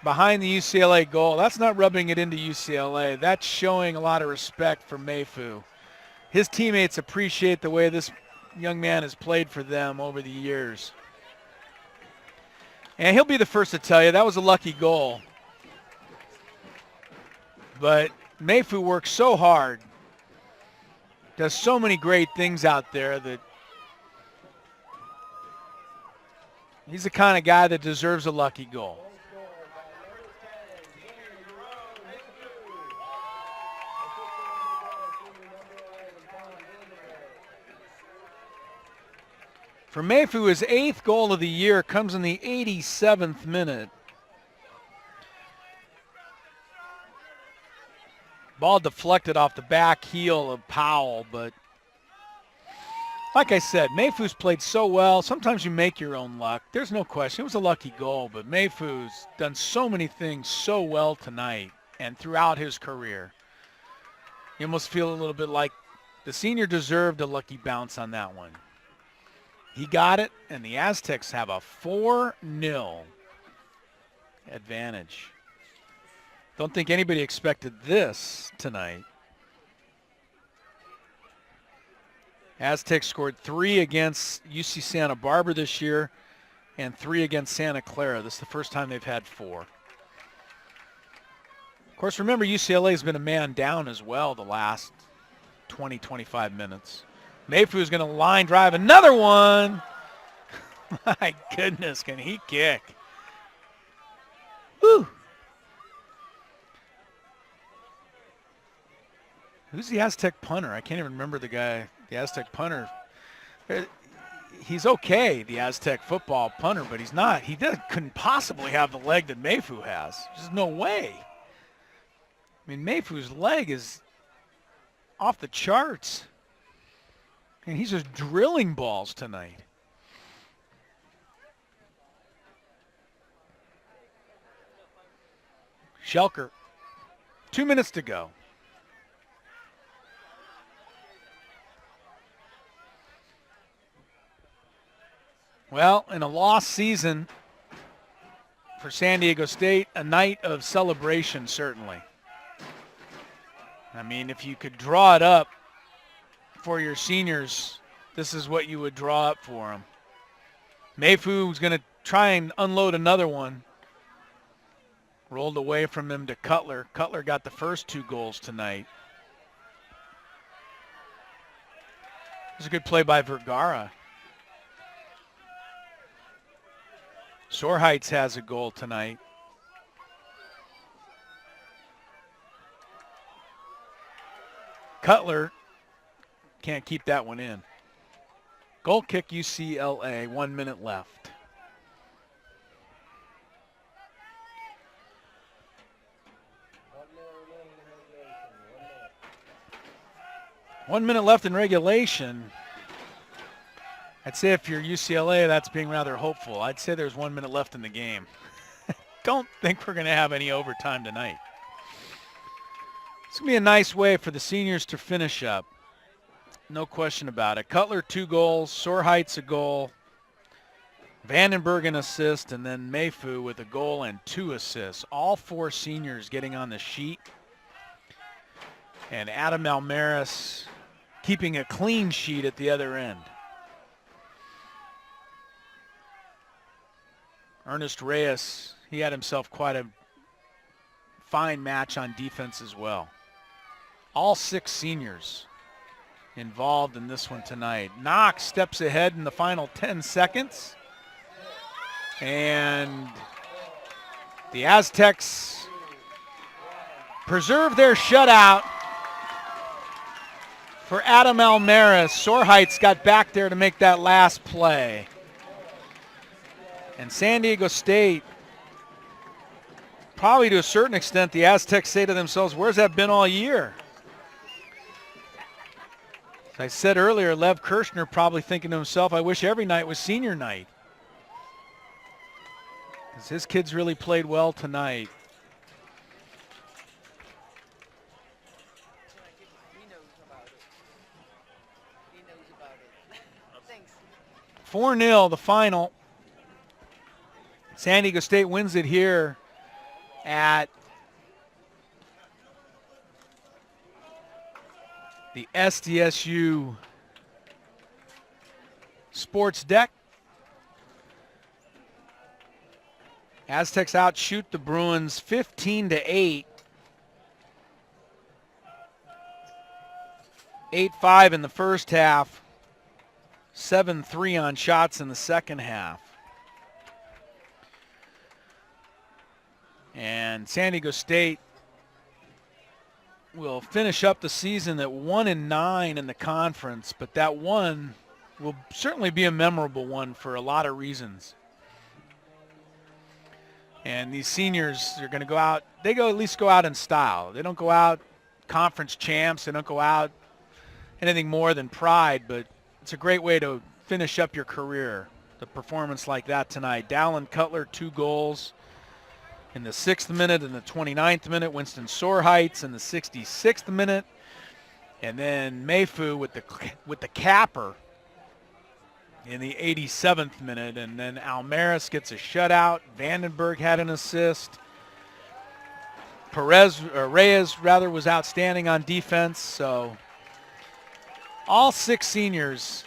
behind the UCLA goal. That's not rubbing it into UCLA. That's showing a lot of respect for Mayfu. His teammates appreciate the way this young man has played for them over the years. And he'll be the first to tell you that was a lucky goal. But Mayfu works so hard, does so many great things out there that he's the kind of guy that deserves a lucky goal. For Mayfu, his 8th goal of the year comes in the 87th minute. Ball deflected off the back heel of Powell, but like I said, Mayfu's played so well. Sometimes you make your own luck. There's no question. It was a lucky goal, but Mayfu's done so many things so well tonight and throughout his career. You almost feel a little bit like the senior deserved a lucky bounce on that one. He got it, and the Aztecs have a 4-0 advantage. Don't think anybody expected this tonight. Aztecs scored 3 against UC Santa Barbara this year, and 3 against Santa Clara. This is the first time they've had 4. Of course, remember, UCLA's been a man down as well the last 20, 25 minutes. Mayfew's going to line drive another one. My goodness, can he kick? Woo! Who's the Aztec punter? I can't even remember the guy, the Aztec punter. He's okay, the Aztec football punter, but he's not. He couldn't possibly have the leg that Mayfew has. There's no way. I mean, Mayfew's leg is off the charts. And he's just drilling balls tonight. Schelker, 2 minutes to go. Well, in a lost season for San Diego State, a night of celebration, certainly. I mean, if you could draw it up for your seniors, this is what you would draw up for them. Mayfew's going to try and unload another one. Rolled away from him to Cutler. Cutler got the first 2 goals tonight. It was a good play by Vergara. Sorheights has a goal tonight. Cutler can't keep that one in. Goal kick UCLA, 1 minute left. One minute left in regulation. I'd say if you're UCLA, that's being rather hopeful. I'd say there's 1 minute left in the game. Don't think we're going to have any overtime tonight. It's going to be a nice way for the seniors to finish up. No question about it. Cutler 2 goals, Sorheights a goal, Vandenberg an assist, and then Mayfew with a goal and 2 assists. All 4 seniors getting on the sheet. And Adam Almaris keeping a clean sheet at the other end. Ernest Reyes, he had himself quite a fine match on defense as well. All 6 seniors involved in this one tonight. Knox steps ahead in the final 10 seconds. And the Aztecs preserve their shutout for Adam Almaris. Sorheights got back there to make that last play. And San Diego State, probably to a certain extent, the Aztecs say to themselves, where's that been all year? As I said earlier, Lev Kirshner probably thinking to himself, I wish every night was senior night. Because his kids really played well tonight. He knows about it. Thanks. 4-0, the final. San Diego State wins it here at the SDSU Sports Deck. Aztecs outshoot the Bruins 15-8. 8-5 in the first half, 7-3 on shots in the second half. And San Diego State will finish up the season at 1-9 in the conference, but that one will certainly be a memorable one for a lot of reasons. And these seniors are going to go out, they go at least go out in style. They don't go out conference champs, they don't go out anything more than pride, but it's a great way to finish up your career. The performance like that tonight. Dallin Cutler, 2 goals. In the 6th minute and the 29th minute, Winston Sorheights in the 66th minute, and then Mayfew with the capper in the 87th minute, and then Almaris gets a shutout. Vandenberg had an assist. Reyes was outstanding on defense. So all 6 seniors,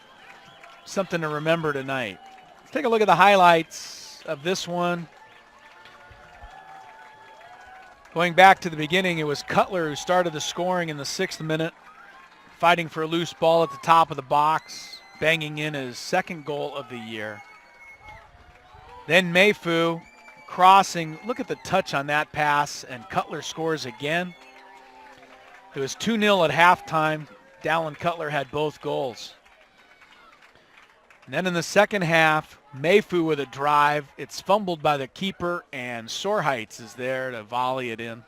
something to remember tonight. Take a look at the highlights of this one. Going back to the beginning, it was Cutler who started the scoring in the 6th minute, fighting for a loose ball at the top of the box, banging in his 2nd goal of the year. Then Mayfu crossing. Look at the touch on that pass, and Cutler scores again. It was 2-0 at halftime. Dallin Cutler had both goals. And then in the second half, Mayfu with a drive. It's fumbled by the keeper, and Sorheights is there to volley it in.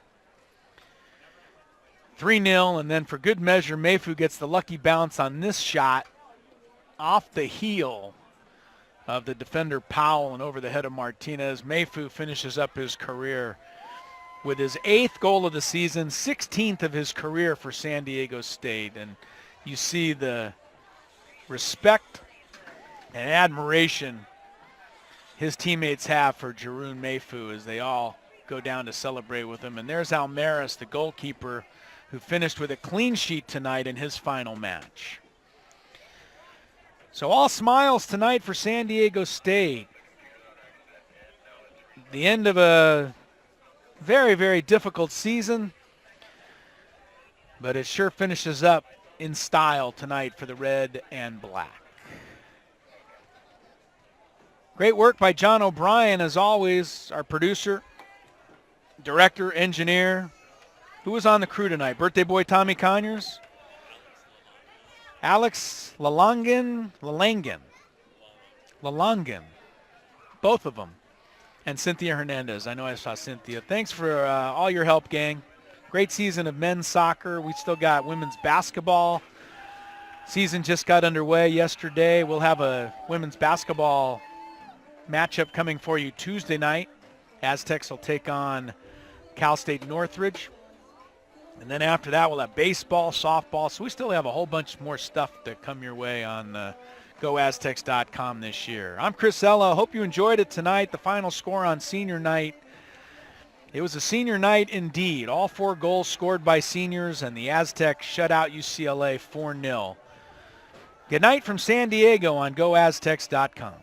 3-0, and then for good measure, Mayfu gets the lucky bounce on this shot off the heel of the defender Powell and over the head of Martinez. Mayfu finishes up his career with his 8th goal of the season, 16th of his career for San Diego State. And you see the respect and admiration his teammates have for Jeroen Mayfu as they all go down to celebrate with him. And there's Almaris, the goalkeeper, who finished with a clean sheet tonight in his final match. So all smiles tonight for San Diego State. The end of a very, very difficult season, but it sure finishes up in style tonight for the red and black. Great work by John O'Brien, as always, our producer, director, engineer. Who was on the crew tonight? Birthday boy Tommy Conyers? Alex Lalongan, both of them, and Cynthia Hernandez. I know I saw Cynthia. Thanks for all your help, gang. Great season of men's soccer. We still got women's basketball. Season just got underway yesterday. We'll have a women's basketball matchup coming for you Tuesday night. Aztecs will take on Cal State Northridge. And then after that, we'll have baseball, softball. So we still have a whole bunch more stuff to come your way on GoAztecs.com this year. I'm Chris Ella. Hope you enjoyed it tonight. The final score on senior night. It was a senior night indeed. All 4 goals scored by seniors, and the Aztecs shut out UCLA 4-0. Good night from San Diego on GoAztecs.com.